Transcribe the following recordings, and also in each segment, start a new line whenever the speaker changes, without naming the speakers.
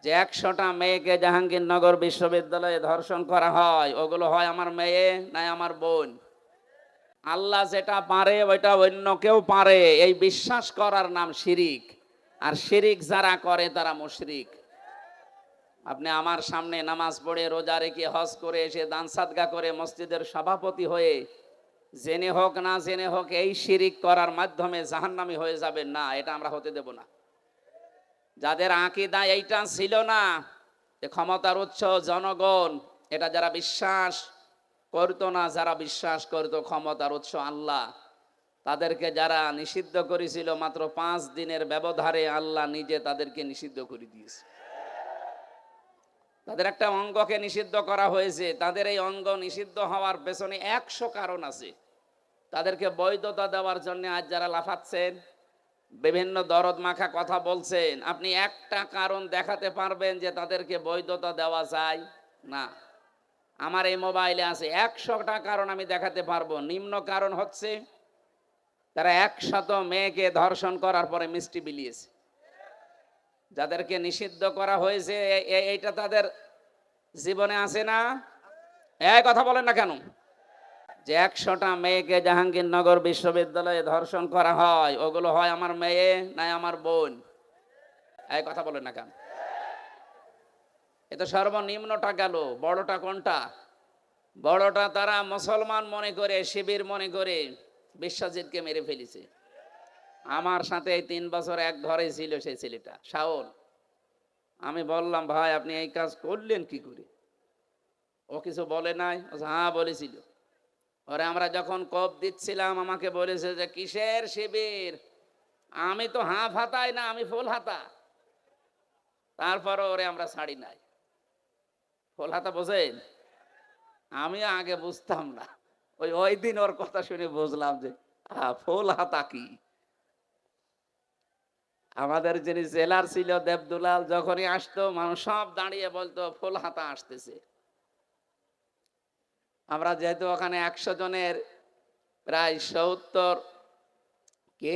যে 100টা মেয়েকে জাহাঙ্গীরনগর বিশ্ববিদ্যালয়ে ধর্ষণ করা হয়, ওগুলো হয় আমার মেয়ে না আমার বোন। আল্লাহ যেটা পারে ওইটা অন্য কেউ পারে, এই বিশ্বাস করার নাম শিরিক। আর শিরিক যারা করে তারা মুশরিক। আপনি আমার সামনে নামাজ পড়ে, রোজা রেখে, হজ করে এসে, দান সাদগা করে, মসজিদের সভাপতি হয়ে জেনে হোক না জেনে হোক এই শিরিক করার মাধ্যমে জাহান্নামী হয়ে যাবেন না, এটা আমরা হতে দেব না। যাদের আকীদা এইটা ছিল না যে ক্ষমতার উৎস জনগণ, এটা যারা বিশ্বাস করতো না, যারা বিশ্বাস করতো ক্ষমতার উৎস আল্লাহ, তাদেরকে যারা নিষিদ্ধ করেছিল মাত্র 5 দিনের ব্যবধানে আল্লাহ নিজে তাদেরকে নিষিদ্ধ করে দিয়েছে। তাদের একটা অঙ্গকে নিষিদ্ধ করা হয়েছে। তাদের এই অঙ্গ নিষিদ্ধ হওয়ার পেছনে 100 কারণ আছে। তাদেরকে বৈধতা দেওয়ার জন্য আজ যারা লাফাচ্ছেন, বিভিন্ন দরদ মাখা কথা বলছেন, আপনি একটা কারণ দেখাতে পারবেন যে তাদেরকে বৈধতা দেওয়া যায় না? আমার এই মোবাইলে আছে 100টা কারণ আমি দেখাতে পারবো। নিম্ন কারণ হচ্ছে তারা 100 মেয়েকে ধর্ষণ করার পরে মিষ্টি বিলিয়েছে। যাদেরকে নিষিদ্ধ করা হয়েছে এইটা তাদের জীবনে আছে না? এই কথা বলেন না কেন? যে 100টা মেয়েকে জাহাঙ্গীরনগর বিশ্ববিদ্যালয়ে ধর্ষণ করা হয়, ওগুলো হয় আমার মেয়ে না আমার বোন? এই কথা বলেন না কেন? এটা সর্বনিম্নটা গেল, বড়টা কোনটা? বড়টা তারা মুসলমান মনে করে, শিবির মনে করে বিশ্বজিৎকে মেরে ফেলেছে। আমার সাথে এই 3 বছর এক ঘরে ছিল সেই ছেলেটা শাওন। আমি বললাম, ভাই আপনি এই কাজ করলেন কি করে? ও কিছু বলে নাই? হ্যাঁ বলেছিল। ওরে আমরা যখন কোপ দিচ্ছিলাম আমাকে বলেছে যে কিসের শিবির, আমি তো হাফ হাতাই না, আমি ফুল হাতা। তারপরও ওরে আমরা ছাড়ি নাই। ফুল হাতা বোঝেন? আমি আগে বুঝতাম না, ওই দিন ওর কথা শুনে বুঝলাম যে ফুল হাতা কি। আমাদের যিনি জেলার ছিল দেবদুলাল, যখনই আসতো মানুষ সব দাঁড়িয়ে বলতো ফুল হাতা আসতেছে। আমরা যেহেতু ওখানে 100 জনের প্রায় 70 কি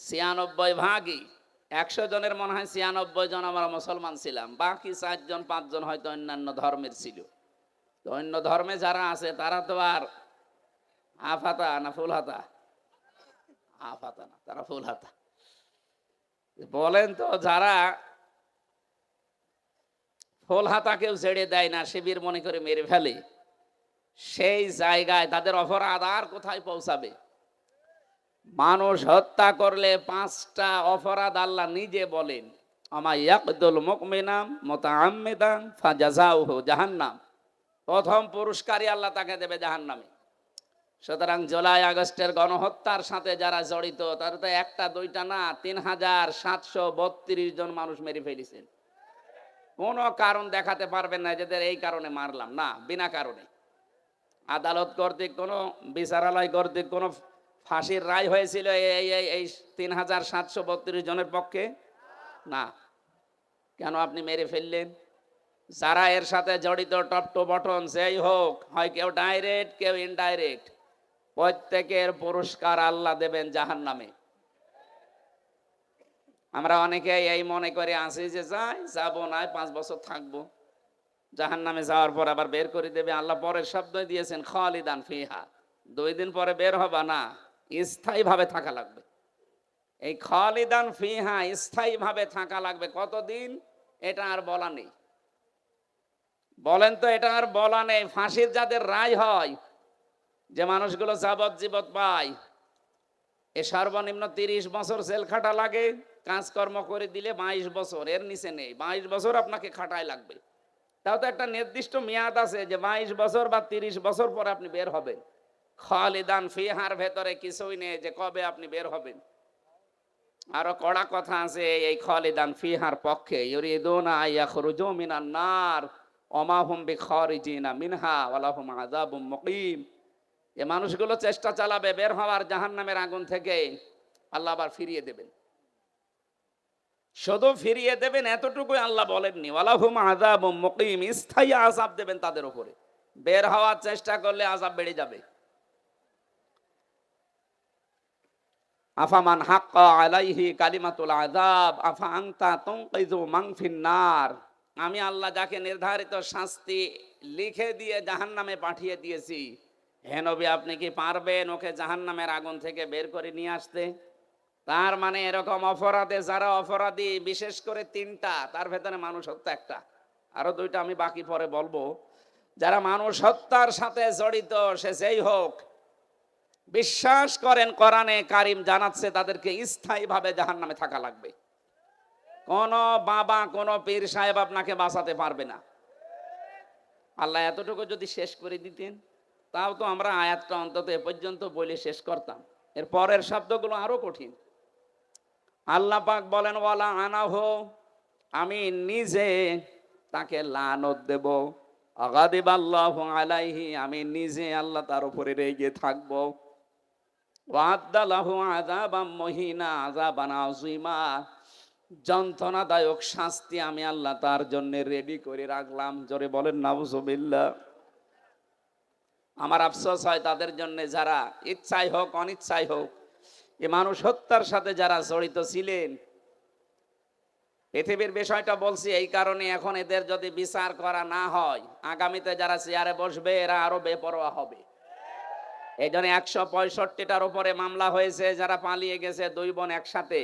96 ভাগই, 100 জনের মনে হয় 96 জন আমরা মুসলমান ছিলাম, বাকি 4 জন 5 জন হয়তো অন্যান্য ধর্মের ছিল। তো অন্য ধর্মে যারা আছে তারা তো আর হাফ হাতা না ফুল হাতা? হাফ হাতা না, তারা ফুল হাতা। বলেন তো, যারা ফুল হাতা কেউ ছেড়ে দেয় না, শিবির মনে করে মেরে ফেলে, সেই জায়গায় তাদের অপরাধ আর কোথায় পৌঁছাবে? মানুষ হত্যা করলে 5টা অপরাধ আল্লাহ নিজে বলেন, আমা ইয়াকদুল মুমিনাম মুতাআম্মিদান ফাজাযাউহু জাহান্নাম। প্রথম পুরস্কারই আল্লাহ তাকে দেবে জাহান্নামে। সুতরাং জুলাই আগস্টের গণহত্যার সাথে যারা জড়িত তারা তো একটা দুইটা না, 3732 জন মানুষ মেরে ফেলেছেন। কোনো কারণ দেখাতে পারবেন না যাদের এই কারণে মারলাম, না, বিনা কারণে। আদালত কর্তৃক কোনো, বিচারালয় কর্তৃক কোনো ফাঁসির রায় হয়েছিল এই 3732 জনের পক্ষে? না। কেন আপনি মেরে ফেললেন? যারা এর সাথে জড়িত, টপ টু বটন যেই হোক, হয় কেউ ডাইরেক্ট কেউ ইনডাইরেক্ট, প্রত্যেকের পুরস্কার আল্লাহ দেবেন জাহান্নামে। আমরা অনেকে এই মনে করে আসি যে যাবো না, 5 বছর থাকবো, জাহান্নামে যাওয়ার পর আবার বের করে দেবে আল্লাহ। পরের শব্দ দিয়েছেন খালিদান ফিহা, 2 দিন পরে বের হবা না, স্থায়ী ভাবে থাকা লাগবে। এই খালিদান ফিহা স্থায়ী ভাবে থাকা লাগবে কতদিন এটা আর বলা নেই। বলেন তো, এটা আর বলা নেই। ফাঁসির যাদের রায় হয়, যে মানুষগুলো যাবজ্জীবন পায়, এ সর্বনিম্ন 30 বছর জেল খাটা লাগে, কাজকর্ম করে দিলে 22 বছর, এর নিচে নেই। 22 বছর আপনাকে খাটাই লাগবে। তাও তো একটা নির্দিষ্ট মেয়াদ আছে যে 22 বছর বা 30 বছর পরে আপনি বের হবেন। খালিদান ফিহার ভেতরে কিছুই নেই যে কবে আপনি বের হবেন। আরো কড়া কথা আছে এই খালিদান ফিহার পক্ষে, ইউরিদুনা আইয়াখরুজু মিনান নার ওমা হুম বিখারিজিনা মিনহা ওয়া লাহুম আযাবুম মুকিম। এই মানুষগুলো চেষ্টা চালাবে বের হওয়ার জাহান্নামের আগুন থেকে, আল্লাহ আবার ফিরিয়ে দেবেন। শুধু ফিরিয়ে দেবেন এতটুকুই আল্লাহ বলেননি, ওয়া লাহুম আযাবুম মুকিম, স্থায়ী আযাব দেবেন তাদের উপরে। বের হওয়ার চেষ্টা করলে আযাব বেড়ে যাবে। আফামান হাক্কা আলাইহি কালিমাতুল আযাব আফা আনতা তুনকিযু মান ফিন নার। আমি আল্লাহ যাকে নির্ধারিত শাস্তি লিখে দিয়ে জাহান্নামে পাঠিয়ে দিয়েছি, হে নবী আপনি কি পারবেন ওকে জাহান্নামের আগুন থেকে বের করে নিয়ে আসতে? তার মানে এরকম অপরাধে যারা অপরাধী, বিশেষ করে তিনটা, তার ভেতরে মানুষ হত্যা একটা, আরো দুইটা আমি বাকি পরে বলবো। যারা মানুষ হত্যার সাথে জড়িত, সে যেই হোক, বিশ্বাস করেন কোরআনে কারিম জানাচ্ছে তাদেরকে স্থায়ীভাবে জাহান্নামে থাকা লাগবে। কোন বাবা, কোন পীর সাহেব আপনাকে বাঁচাতে পারবে না। আল্লাহ এতটুকু যদি শেষ করে দিতেন, তাও তো আমরা আয়াতটা অন্তত এ পর্যন্ত বলে শেষ করতাম। এর পরের শব্দগুলো আরো কঠিন। আল্লাহ পাক বলেন ওয়ালা আনাহু, আমি নিজে তাকে লানত দেব। আগাদিবাল্লাহু আলাইহি, আমি নিজে আল্লাহ তার উপরে রেগে থাকব। ওয়াদালাহু আযাবাম মুহিনা, আযাবান আযীমা, যন্ত্রণাদায়ক শাস্তি আমি আল্লাহ তার জন্য রেডি করে রাখলাম। জোরে বলেন নাউজুবিল্লাহ। আমার আফসোস হয় তাদের জন্য যারা ইচ্ছাই হোক অনিচ্ছাই হোক এ মানুষ হত্যার সাথে যারা জড়িত ছিলেন। পৃথিবীর বিষয়টা বলছি এই কারণে, এখন এদের যদি বিচার করা না হয়, আগামীতে যারা চেয়ারে বসবে এরা আরো বেপরোয়া হবে। এই জন্য 165টার উপরে মামলা হয়েছে, যারা পালিয়ে গেছে দুই বোন একসাথে,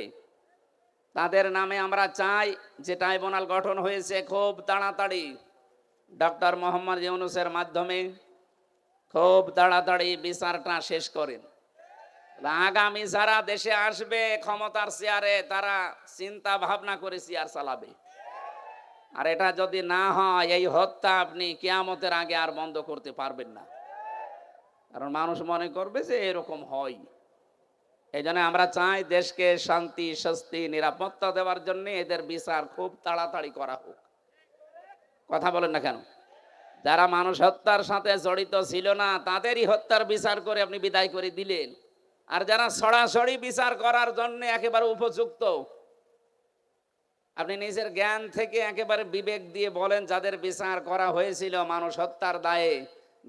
তাদের নামে আমরা চাই যে ট্রাইব্যুনাল গঠন হয়েছে খুব তাড়াতাড়ি ডক্টর মোহাম্মদ ইউনূসের মাধ্যমে খুব তাড়াতাড়ি বিচারটা শেষ করেন। আগামী যারা দেশে আসবে ক্ষমতার চেয়ারে, তারা চিন্তা ভাবনা করে চেয়ার চালাবে। আর এটা যদি না হয়, এই হত্যা আপনি কিয়ামতের আগে আর বন্ধ করতে পারবেন না। কারণ মানুষ মনে করবে যে এরকম হয়। এই জন্য আমরা চাই দেশকে শান্তি, স্বস্তি, নিরাপত্তা দেওয়ার জন্য এদের বিচার খুব তাড়াতাড়ি করা হোক। কথা বলেন না কেন? যারা মানুষ হত্যার সাথে জড়িত ছিল না, তাদেরই হত্যার বিচার করে আপনি বিদায় করে দিলেন। আর যারা সরাসরি বিচার করার জন্য একেবারে উপযুক্ত, আপনি নিজের জ্ঞান থেকে একেবারে বিবেক দিয়ে বলেন, যাদের বিচার করা হয়েছিল মানুষ হত্যার দায়ে,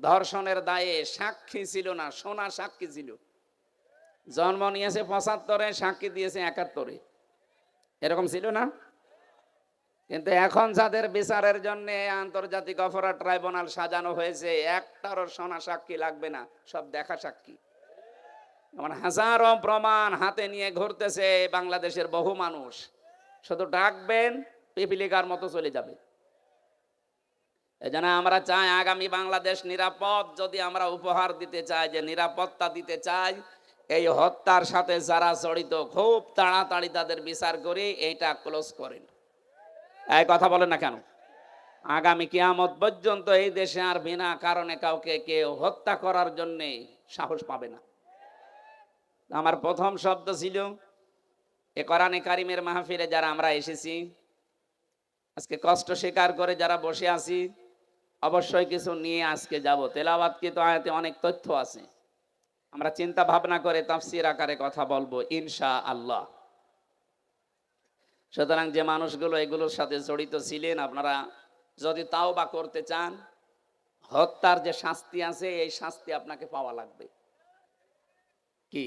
ধর্ষণের দায়ে, সাক্ষী ছিল না, সোনা সাক্ষী ছিল। জন্ম নিয়েছে 75-এ, সাক্ষী দিয়েছে 71-এ, এরকম ছিল না? কিন্তু এখন যাদের বিচারের জন্য আন্তর্জাতিক অপরাধ ট্রাইব্যুনাল সাজানো হয়েছে, একটারও সোনা সাক্ষী লাগবে না, সব দেখা সাক্ষী। এমন হাজারো প্রমাণ হাতে নিয়ে ঘুরতেছে বাংলাদেশের বহু মানুষ। শুধু ডাকবেন, পিপিলিকার মতো চলে যাবে। এজন্য আমরা চাই আগামী বাংলাদেশ নিরাপদ। যদি আমরা উপহার দিতে চাই, যে নিরাপত্তা দিতে চাই, এই হত্যার সাথে যারা জড়িত খুব তাড়াতাড়ি তাদের বিচার করে এইটা ক্লোজ করেন। এই কথা বলেন না কেন? আগামী কিয়ামত পর্যন্ত এই দেশে আর বিনা কারণে কাউকে কেউ হত্যা করার জন্য সাহস পাবে না। আমার প্রথম শব্দ ছিল, এ কোরআনে কারিমের মাহফিলে যারা আমরা এসেছি, আজকে কষ্ট স্বীকার করে যারা বসে আছি, অবশ্যই কিছু নিয়ে আজকে যাব। তেলাওয়াতকৃত আয়াতে অনেক তথ্য আছে, আমরা চিন্তা ভাবনা করে তাফসীর আকারে কথা বলবো ইনশাআল্লাহ। সুতরাং যে মানুষগুলো এগুলোর সাথে জড়িত ছিলেন, আপনারা যদি তাওবা করতে চান, হত্যার যে শাস্তি আছে এই শাস্তি আপনাকে পাওয়া লাগবে। কি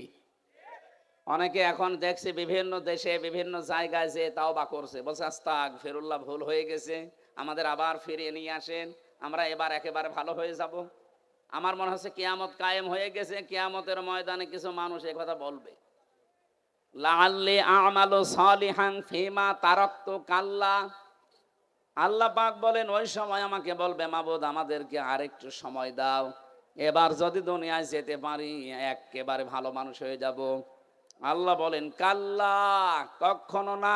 অনেকে এখন দেখছে বিভিন্ন দেশে বিভিন্ন জায়গায় যে তাওবা করছে, বলছে আস্তাগফিরুল্লাহ, ভুল হয়ে গেছে, আমাদের আবার ফিরিয়ে নিয়ে আসেন, আমরা এবার একেবারে ভালো হয়ে যাব। আমার মনে হচ্ছে কিয়ামত কায়েম হয়ে গেছে, কিয়ামতের ময়দানে কিছু মানুষ এ কথা বলবে, লাআল্লি আমালু সালিহান ফিমা তারাকতু কাল্লা। আল্লাহ পাক বলেন ওই সময় আমাকে বলবে, মাবুদ আমাদেরকে আরেকটু সময় দাও, এবার যদি দুনিয়ায় যেতে পারি একেবারে ভালো মানুষ হয়ে যাব। আল্লাহ বলেন কাল্লা, কখনো না।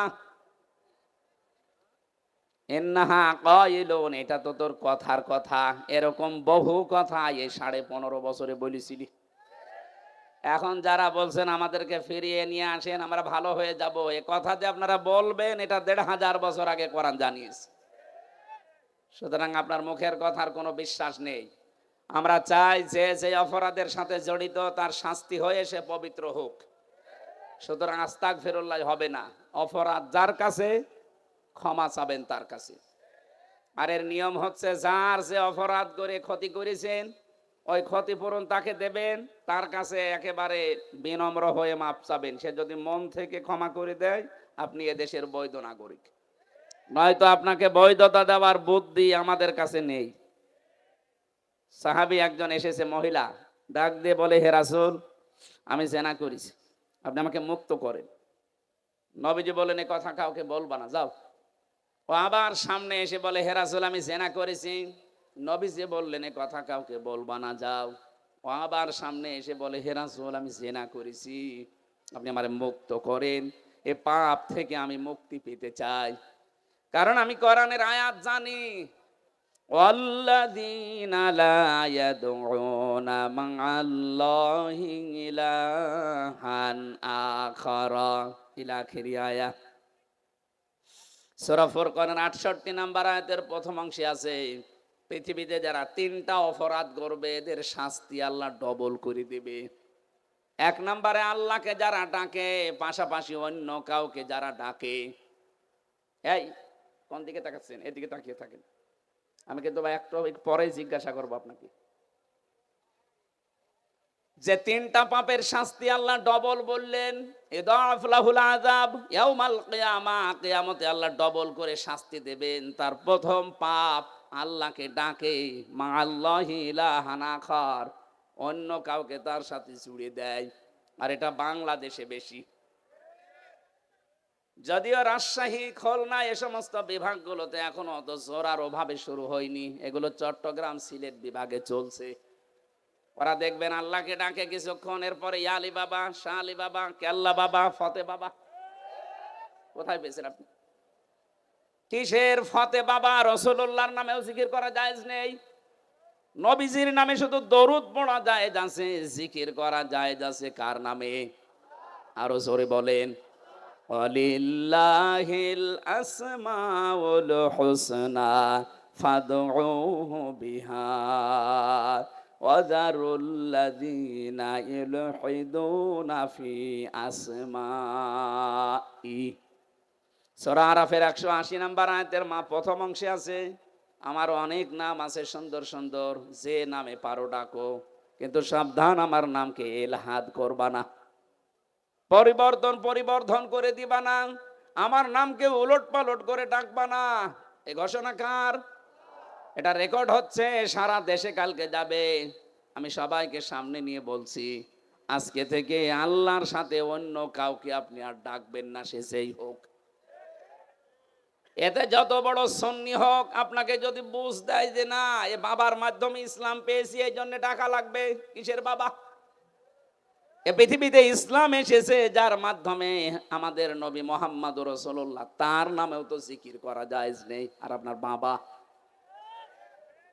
ইন্নাহা কাইলুন, এটা তো তোর কথার কথা। এরকম বহু কথা এই 15.5 বছরে বলেছিলি। এখন যারা বলছেন আমাদেরকে ফিরিয়ে নিয়ে আসেন, আমরা ভালো হয়ে যাব, এ কথা যে আপনারা বলবেন, এটা 1500 বছর আগে কোরআন জানিয়েছে। সুতরাং আপনার মুখের কথার কোনো বিশ্বাস নেই। আমরা চাই যে যে অপরাধের সাথে জড়িত তার শাস্তি হয়ে সে পবিত্র হোক। সুতরাং আস্তাগফিরুল্লাহ হবে না, অপরাধ যার কাছে ক্ষমা চাবেন তার কাছে। আর এর নিয়ম হচ্ছে, যার যে অপরাধ করে ক্ষতি করেছেন ওই ক্ষতিপূরণ তাকে দেবেন, তার কাছে একেবারে বিনম্র হয়ে মাপ চাবেন। সে যদি মন থেকে ক্ষমা করে দেয়, আপনি এদেশের বৈধ নাগরিক। নয়তো আপনাকে বৈধতা দেওয়ার বুদ্ধি আমাদের কাছে নেই। সাহাবী একজন এসেছে, মহিলা, ডাক দিয়ে বলে, হে রাসূল, আমি জেনা করেছি, আপনি আমাকে মুক্ত করেন। নবীজি বলেন, এ কথা কাউকে বলবা না, যাও। ও আবার সামনে এসে বলে, হে রাসূল, আমি জেনা করেছি। নবীজি বললেন, এ কথা কাউকে বলবা না, যাও। ও আবার সামনে এসে বলে, হে রাসূল, আমি জেনা করেছি, আপনি আমারে মুক্ত করেন, এ পাপ থেকে আমি মুক্তি পেতে চাই। কারণ আমি কোরআনের আয়াত জানি, ওয়াল্লাযীনা লা ইয়াদউনা মা'আল্লাহি ইলাহান আখারা, ইলা আখিরি আয়াত। সূরা ফুরকানের 68 নম্বর আয়াতের প্রথম অংশে আছে, পৃথিবীতে যারা তিনটা অপরাধ করবে এদের শাস্তি আল্লাহ ডবল করে দেবে। এক নম্বরে আল্লাহকে যারা ডাকে, পাশাপাশি অন্য কাউকে যারা ডাকে। এই কোন দিকে তাকাচ্ছেন? এদিকে তাকিয়ে থাকেন। আমি কিন্তু ভাই একটু পরে জিজ্ঞাসা করবো আপনাকে, যে তিনটা পাপের শাস্তি আল্লাহ ডবল বললেন, ইদাফ লাহুল আযাব ইয়াউমাল কিয়ামা, কিয়ামতে আল্লাহ ডবল করে শাস্তি দেবেন। তার প্রথম পাপ, আল্লাহকে ডাকে, মা আল্লাহি ইলাহান আখার, অন্য কাউকে তার সাথে জুড়ে দেয়। আর এটা বাংলাদেশে বেশি। যদিও রাজশাহী, খুলনা এ সমস্ত বিভাগগুলোতে এখনো অত জোরার ওভাবে শুরু হয়নি, এগুলো চট্টগ্রাম, সিলেট বিভাগে চলছে। ওরা দেখবেন আল্লাহকে ডাকে কিছুক্ষণ, এরপরে ইয়া আলী বাবা, শাহ আলী বাবা, কেল্লা বাবা, ফতে বাবা। কোথায় পেয়েছেন আপনি? কিসের ফতে বাবা? রাসূলুল্লাহর নামেও জিকির করা জায়েজ নেই, নবীজির নামে শুধু দরুদ পড়া জায়েজ আছে, জিকির করা জায়েজ আছে কার নামে? আরো জোরে বলেন, ওয়ালিল্লাহিল আসমাউল হুসনা ফাদউহু বিহা ওয়াযারুল্লাযীনা ইউলহিদুনা ফি আসমাই। সূরা আরাফের 180 নম্বর আয়াতের প্রথম অংশে আছে, আমার অনেক নাম আছে সুন্দর সুন্দর, যে নামে পারো ডাকো, কিন্তু সাবধান, আমার নামকে ইলহাদ করবা না, পরিবর্ধন করে দিবা না, আমার নামকে উলট পালট করে ডাকবা না। এ ঘোষণা কার? এটা রেকর্ড হচ্ছে, সারা দেশে কালকে যাবে। আমি সবাইকে সামনে নিয়ে বলছি, আজকে থেকে আল্লাহর সাথে অন্য কাউকে আপনি আর ডাকবেন না, সে যেই হোক। এতে যত বড় সুন্নি হোক, আপনাকে যদি বুঝ দেয় যে না, এ বাবার মাধ্যমে ইসলাম পেয়েছি, এই জন্য টাকা লাগবে, কিসের বাবা? এ পৃথিবীতে ইসলাম এসেছে যার মাধ্যমে, আমাদের নবী মুহাম্মদুর রাসূলুল্লাহ, তার নামেও তো জিকির করা জায়েজ নেই। আর আপনার বাবা?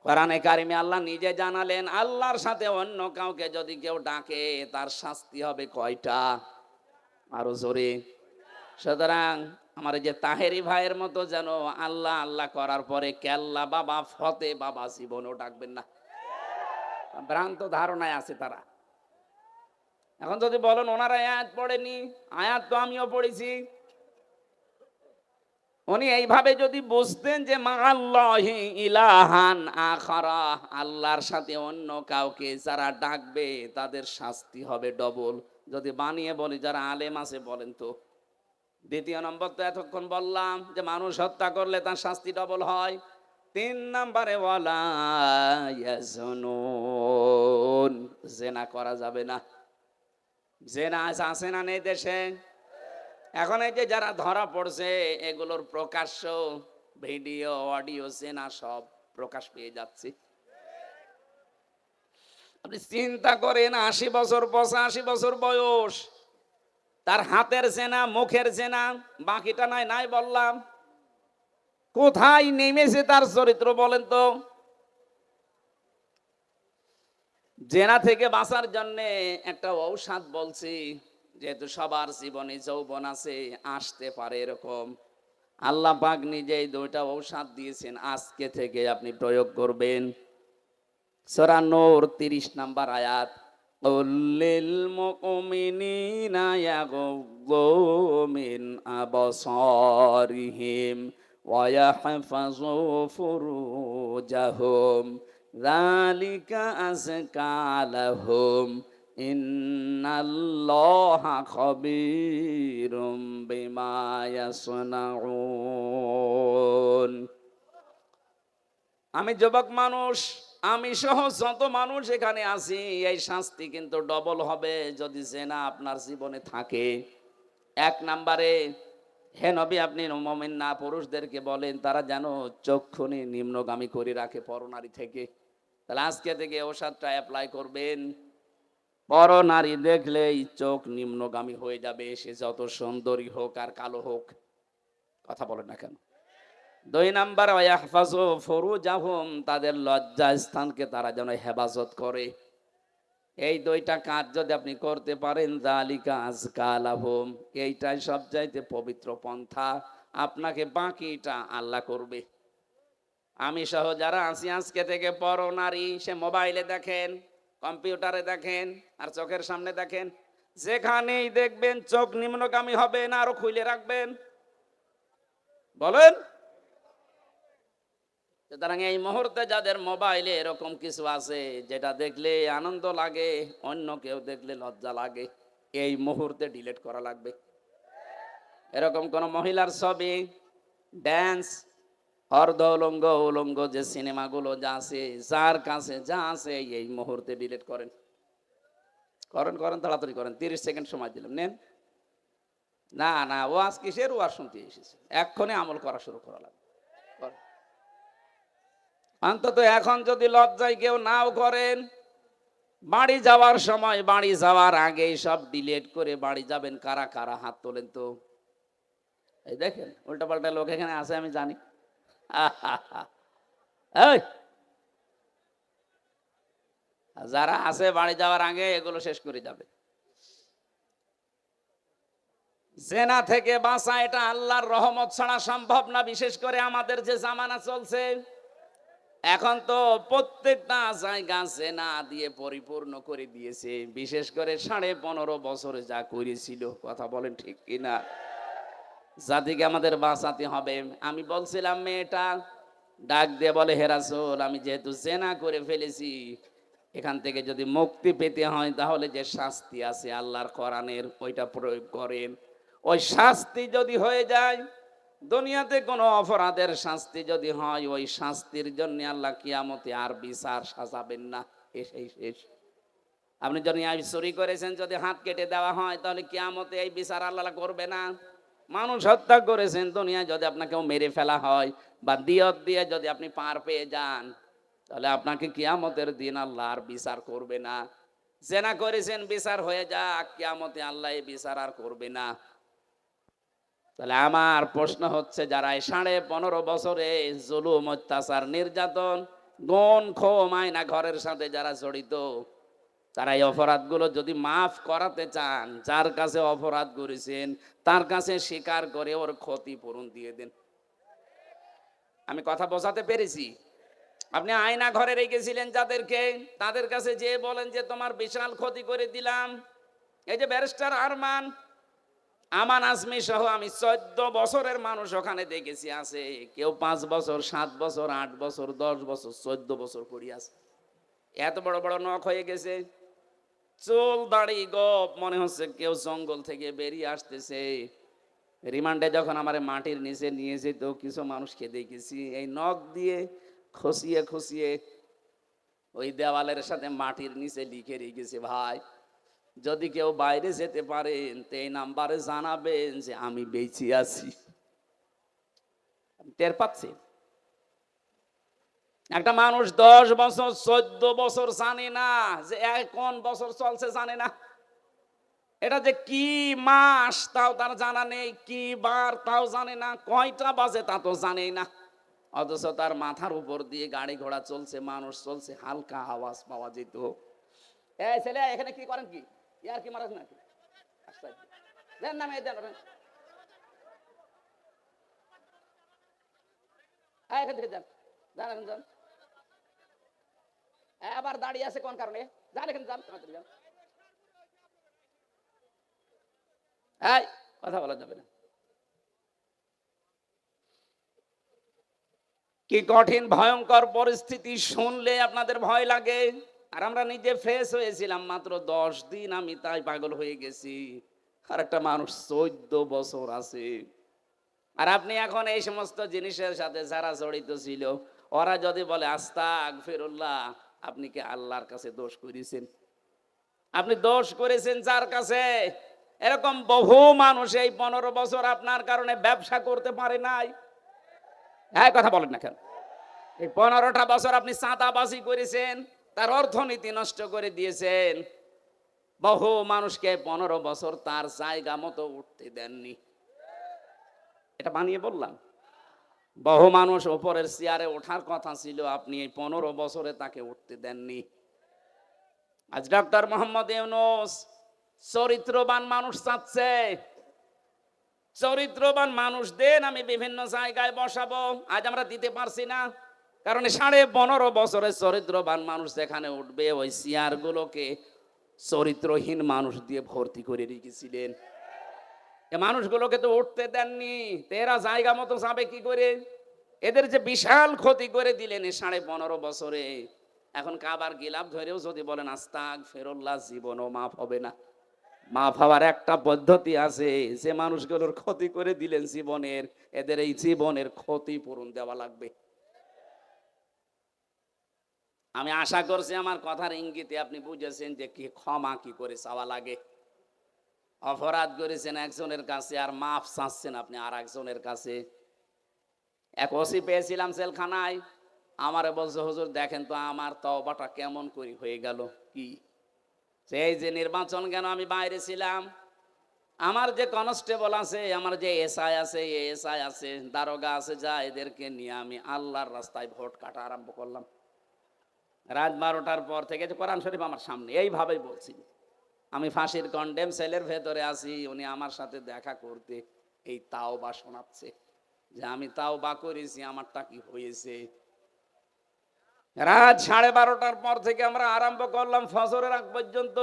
কোরআনে কারিমে আল্লাহ নিজে জানালেন, আল্লাহর সাথে অন্য কাউকে যদি কেউ ডাকে তার শাস্তি হবে কয়টা? আরো জোরে। সুতরাং আমার এই যে তাহেরি ভাইয়ের মতো যেন আল্লাহ আল্লাহ করার পরে কেল্লা বাবা, ফতে বাবা জীবনও ডাকবেন না, ভ্রান্ত ধারণায় আছে তারা। এখন যদি বলেন ওনারা আয়াত পড়েনি, আয়াত তো আমিও পড়েছি। উনি এইভাবে যদি বুঝতেন যে মা আল্লাহি ইলাহান আখারা, আল্লাহর সাথে অন্য কাউকে যারা ডাকবে তাদের শাস্তি হবে ডবল। যদি বানিয়ে বলি, যারা আলেম আছে বলেন তো। দ্বিতীয় নম্বর তো এতক্ষণ বললাম যে মানুষ হত্যা করলে তার শাস্তি ডবল হয়। 3 নম্বরে ওয়ালা ইয়াজনুন, জেনা করা যাবে না। জেনা আছে না নেই দেশে? এখন এই যে যারা ধরা পড়ছে, এগুলোর প্রকাশ্য ভিডিও, অডিও, জেনা সব প্রকাশ পেয়ে যাচ্ছে। আপনি চিন্তা করেন, 80 বছর 85 বছর বয়স, তার হাতের জেনা, মুখের জেনা, বাকিটা নাই নাই বললাম। কোথায় নেমেছে তার চরিত্র বলেন তো? জেনা থেকে বাঁচার জন্য একটা ঔষধ বলছি, যেহেতু সবার জীবনে যৌবন আছে, আসতে পারে এরকম, আল্লাহ পাক নিজেই 2টা ঔষধ দিয়েছেন, আজকে থেকে আপনি প্রয়োগ করবেন। সূরা নূর 30 নম্বর আয়াত, কুল্লিল মুমিনিনা ইয়াগুযু মিন আবসারিহিম ওয়া ইয়াহফাযু ফুরুজাহুম যালিকা আযকা লাহুম ইন্নাল্লাহা খাবীরুম বিমা ইয়াসনাউন। আমি যুবক মানুষ, আমি সহ যত মানুষ এখানে আছি, এই শাস্তি কিন্তু ডবল হবে যদি জেনা আপনার জীবনে থাকে। এক নম্বরে, হে নবী আপনি মুমিন না পুরুষদেরকে বলেন তারা যেন চক্ষুনি নিম্নগামী করে রাখে পরনারী থেকে। তাহলে আজকে থেকে ওষুধটা অ্যাপ্লাই করবেন। পরনারী দেখলেই চোখ নিম্নগামী হয়ে যাবে, সে যত সুন্দরী হোক আর কালো হোক। কথা বলেন না কেন? দুই নাম্বার, ওয়াহফাজু ফুরুজাহুম, তাদের লজ্জা স্থানকে তারা যেন হেফাজত করে। এই দুইটা কাজ যদি আপনি করতে পারেন, যালিকা আজকা লাহুম, এইটাই সবচাইতে পবিত্র পন্থা। আপনাকে বাকিটা আল্লাহ করবে। আমি সহ যারা আছি আজকে থেকে পরনারী, সে মোবাইলে দেখেন, কম্পিউটারে দেখেন, আর চোখের সামনে দেখেন, যেখানেই দেখবেন চোখ নিম্নগামী হবে না, আরো খুলে রাখবেন। বলেন। সুতরাং এই মুহূর্তে যাদের মোবাইলে এরকম কিছু আছে যেটা দেখলে আনন্দ লাগে, অন্য কেউ দেখলে লজ্জা লাগে, এই মুহূর্তে ডিলিট করা লাগবে। এরকম কোন মহিলার ছবি, ড্যান্স, অর্ধ উলঙ্গ উলঙ্গ যে সিনেমাগুলো যা আছে, যার কাছে যা আছে এই মুহূর্তে ডিলিট করেন। করেন করেন, তাড়াতাড়ি করেন। 30 সেকেন্ড সময় দিলাম, নেন। না না, ওয়াজ কিসের? ওয়াজ শুনতে এসেছে, এক্ষুনি আমল করা শুরু করা লাগবে। অন্তত এখন যদি লজ্জায় কেউ নাও করেন, বাড়ি যাওয়ার সময়, বাড়ি যাওয়ার আগেই সব ডিলিট করে বাড়ি যাবেন। কারা কারা হাত তোলেন তো? এই দেখেন উল্টাপাল্টা লোক এখানে আছে, আমি জানি। এই, যারা আছে বাড়ি যাওয়ার আগে এগুলো শেষ করে যাবে। জেনা থেকে বাঁচা এটা আল্লাহর রহমত ছাড়া সম্ভব না। বিশেষ করে আমাদের যে জামানা চলছে এখন, তো প্রত্যেকটা জায়গা জেনা দিয়ে পরিপূর্ণ করে দিয়েছে। বিশেষ করে 15.5 বছরে যা করেছিল, কথা বলেন ঠিক কিনা? জাতিকে আমাদের বাঁচাতে হবে। আমি বলছিলাম, মেয়েটা ডাক দিয়ে বলে, হে রাসূল, আমি যেহেতু জেনা করে ফেলেছি, এখান থেকে যদি মুক্তি পেতে হয় তাহলে যে শাস্তি আছে আল্লাহর কোরআনের, ওইটা প্রয়োগ করেন। ওই শাস্তি যদি হয়ে যায়, দুনিয়াতে কোনো অপরাধের শাস্তি যদি হয়, ওই শাস্তির জন্য আল্লাহ কিয়ামতে আর বিচার সাজাবেন না, এসেই শেষ। আপনি যদি চুরি করেছেন, যদি হাত কেটে দেওয়া হয়, তাহলে কিয়ামতে এই বিচার আল্লাহ করবে না। মানুষ হত্যা করেছেন, দুনিয়ায় যদি আপনাকেও মেরে ফেলা হয় বা দিয়ত দিয়ে যদি আপনি পার পেয়ে যান, তাহলে আপনাকে কিয়ামতের দিন আল্লাহ আর বিচার করবে না। জেনা করেছেন, বিচার হয়ে যাক, কিয়ামতে আল্লাহ এই বিচার আর করবে না। তাহলে আমার প্রশ্ন হচ্ছে, যারা 15.5 বছরে জুলুম, অত্যাচার, নির্যাতন, গুণ, খুন, আয়না ঘরের সাথে যারা জড়িত, তারা এই অপরাধগুলো যদি মাফ করাতে চান, যার কাছে অপরাধ করেছেন তার কাছে স্বীকার করে ওর ক্ষতিপূরণ দিয়ে দেন। আমি কথা বোঝাতে পেরেছি? আপনি আয়না ঘরে রেখেছিলেন যাদেরকে, তাদের কাছে যে বলেন যে তোমার বিশাল ক্ষতি করে দিলাম। এই যে ব্যারিস্টার আরমান, আমান আজমি সহ আমি 14 বছরের মানুষ ওখানে দেখেছি আছে। কেউ 5 বছর, 7 বছর, 8 বছর, 10 বছর, 14 বছর করি আছে। এত বড় বড় নখ হয়ে গেছে, চুল দাড়ি গোপ, মনে হচ্ছে কেউ জঙ্গল থেকে বেরিয়ে আসতেছে। রিমান্ডে যখন আমার মাটির নিচে নিয়ে যেত, কিছু মানুষকে দেখেছি এই নখ দিয়ে খসিয়ে খসিয়ে ওই দেওয়ালের সাথে মাটির নিচে লিখে রেখেছে, ভাই যদি কেউ বাইরে যেতে পারেন তো এই নাম্বারে জানাবেন যে আমি বেঁচে আছি। টের পাচ্ছি একটা মানুষ 10 বছর, 14 বছর জানে না যে কোন বছর চলছে, জানে না এটা যে কি মাস তাও তার জানা নেই, কি বার তাও জানে না, কয়টা বাজে তা তো জানেই না। অথচ তার মাথার উপর দিয়ে গাড়ি ঘোড়া চলছে, মানুষ চলছে, হালকা আওয়াজ পাওয়া যেত। এই ছেলে, এখানে কি করেন? কি ইয়ার কি মারাস নাকি? দেন না মেয়ে, দেন। এখান থেকে যান, যান, এখন যান। আবার দাঁড়িয়ে আছে কোন কারণে? যান, এখানে যান, যান। এই, কথা বলা যাবে না। কি কঠিন ভয়ঙ্কর পরিস্থিতি, শুনলে আপনাদের ভয় লাগে। আর আমরা নিজে ফ্রেশ হয়েছিলাম মাত্র 10 দিন, আমি তাই পাগল হয়ে গেছি। আর একটা মানুষ 14 বছর আছে। আর আপনি এখন এই সমস্ত জিনিসের সাথে যারা জড়িত ছিল, ওরা যদি বলে আস্তাগফিরুল্লাহ, আপনি কি আল্লাহর কাছে দোষ করেছেন? আপনি দোষ করেছেন যার কাছে? এরকম বহু মানুষ এই 15 বছর আপনার কারণে ব্যবসা করতে পারে নাই। হ্যাঁ, কথা বলেন না কেন? এই 15টা বছর আপনি চাঁদাবাজি করেছেন, তার অর্থনীতি নষ্ট করে দিয়েছেন। বহু মানুষকে 15 বছর তার জায়গা মতো উঠতে দেননি। এটা বানিয়ে বললাম? বহু মানুষ ওপরের চেয়ারে ওঠার কথা ছিল, আপনি এই 15 বছরে তাকে উঠতে দেননি। আজ ডক্টর মোহাম্মদ ইউনূস চরিত্রবান মানুষ চাচ্ছে। চরিত্রবান মানুষ দেন, আমি বিভিন্ন জায়গায় বসাবো। আজ আমরা দিতে পারছি না, কারণ 15.5 বছরের চরিত্রবান মানুষ যেখানে উঠবে, ওই চেয়ার গুলোকে চরিত্রহীন মানুষ দিয়ে ভর্তি করে রেখেছিলেন। এ মানুষগুলোকে তো উঠতে দেননি, এরা জায়গা মতো যাবে কি করে? এদের যে বিশাল ক্ষতি করে দিলেন এই 15.5 বছরে। এখন কাবার গিলাফ ধরেও যদি বলেন আস্তাগফিরুল্লাহ, জীবনও মাফ হবে না। মাফ হওয়ার একটা পদ্ধতি আছে, যে মানুষগুলোর ক্ষতি করে দিলেন জীবনের, এদের এই জীবনের ক্ষতিপূরণ দেওয়া লাগবে। আমি আশা করছি আমার কথার ইঙ্গিতে আপনি বুঝেছেন যে কি ক্ষমা কি করে চাওয়া লাগে। অপরাধ করেছেন একজনের কাছে, আর মাফ চাচ্ছেন আপনি আর একজনের কাছে। এক ওসি পেয়েছিলাম জেলখানায়, আমারে বলছে, হুজুর দেখেন তো আমার তওবাটা কেমন করে হয়ে গেল। কি? সেই যে নির্বাচন কেন আমি বাইরে ছিলাম, আমার যে কনস্টেবল আছে, আমার যে এসআই আছে, এএসআই আছে, দারোগা আছে, যা এদেরকে নিয়ে আমি আল্লাহর রাস্তায় ভোট কাটা আরম্ভ করলাম। রাত 12টার পর থেকে, যে কোরআন শরীফ আমার সামনে, এইভাবেই বলছি। আমি ফাঁসির কন্ডেম সেলের ভেতরে আছি, উনি আমার সাথে দেখা করতে এই তাওবা শোনাচ্ছে যে আমি তাওবা করেছি, আমারটা কি হয়েছে। রাত 12:30টার পর থেকে আমরা আরম্ভ করলাম ফজরের আগ পর্যন্ত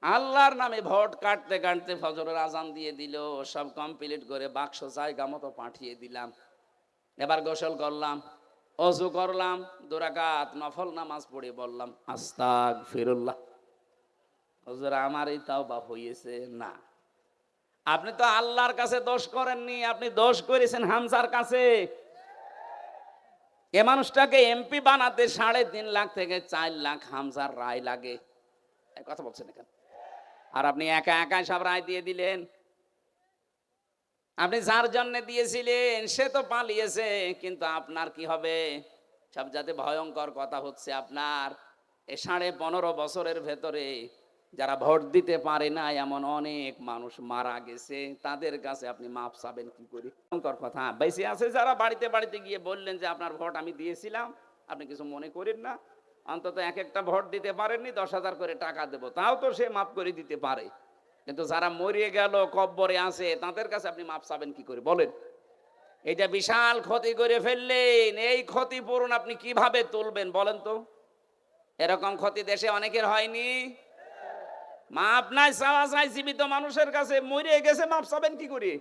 আল্লাহর নামে ভোট কাটতে কাটতে ফজরের আজান দিয়ে দিল। সব কমপ্লিট করে বাক্স জায়গা মতো পাঠিয়ে দিলাম। এবার গোসল করলাম, অজু করলাম, 2 রাকাত নফল নামাজ পড়ে বললাম আস্তাগফিরুল্লাহ। হুজুর আমার এই তাওবা হয়েছে না। আপনি তো আল্লাহর কাছে দোষ করেননি, আপনি দোষ করেছেন হামজার কাছে। এ মানুষটাকে এমপি বানাতে 3.5 লাখ থেকে 4 লাখ হামজার রায় লাগে। এই কথা বলছেন কেন? আর আপনি একা একা সব রায় দিয়ে দিলেন। আপনি যার জন্য দিয়েছিলেন সে তো পালিয়েছে, কিন্তু আপনার কি হবে? সবচাইতে ভয়ঙ্কর কথা হচ্ছে, আপনার এই 15.5 বছরের ভেতরে যারা ভোট দিতে পারে না এমন অনেক মানুষ মারা গেছে, তাদের কাছে আপনি মাপ চাবেন কি করে? ভয়ঙ্কর কথা। বেশি আছে যারা বাড়িতে বাড়িতে গিয়ে বললেন যে আপনার ভোট আমি দিয়েছিলাম, আপনি কিছু মনে করেন না, অন্তত এক একটা ভোট দিতে পারেননি, 10,000 করে টাকা দেবো, তাও তো সে মাফ করে দিতে পারে। কিন্তু যারা মরিয়ে গেল, কব্বরে আছে, তাদের কাছে আপনি মাপ চাবেন কি করে বলেন? এটা বিশাল ক্ষতি করে ফেললেন, এই ক্ষতিপূরণ আপনি কিভাবে তুলবেন বলেন তো? এরকম ক্ষতি দেশে অনেকের হয়নি। মাপ নাই চাওয়া চাই জীবিত মানুষের কাছে, মরিয়ে গেছে, মাপ চাবেন কি করে?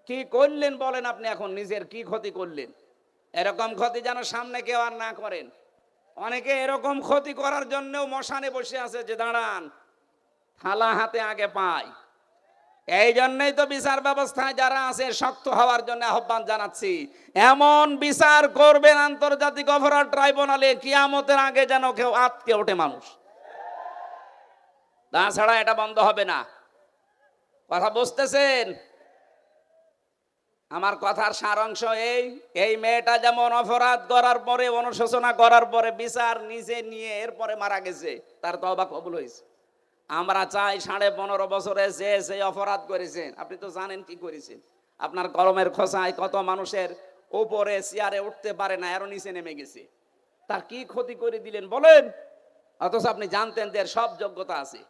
কি করলেন বলেন আপনি? এখন নিজের কি ক্ষতি করলেন? এরকম ক্ষতি যেন সামনে কেউ আর না করেন। অনেকে এরকম ক্ষতি করার জন্যও মশানে বসে আছে যে দাঁড়ান, থালা হাতে আগে পায়। এই জন্যই তো বিচার ব্যবস্থায় যারা আছে শক্ত হওয়ার জন্য আহ্বান জানাচ্ছি। এমন বিচার করবেন আন্তর্জাতিক অপরাধ ট্রাইব্যুনালে, কিয়ামতের আগে যেন কেউ আটকে ওঠে মানুষ। তাছাড়া এটা বন্ধ হবে না। কথা বুঝতেছেন? আমার কথার সারাংশ এই, এই মেয়েটা যেমন অপরাধ করার পরে, অনুশোচনা করার পরে বিচার নিজে নিয়ে এরপরে মারা গেছে, তার তওবা কবুল হয়েছে। আমরা চাই 15.5 বছরে যে অপরাধ করেছেন, আপনি তো জানেন কি করেছেন। আপনার কলমের খোঁচায় কত মানুষের উপরে চেয়ারে উঠতে পারে না, আরো নিচে নেমে গেছে। তার কি ক্ষতি করে দিলেন বলেন? অথচ আপনি জানতেন যে এর সব যোগ্যতা আছে।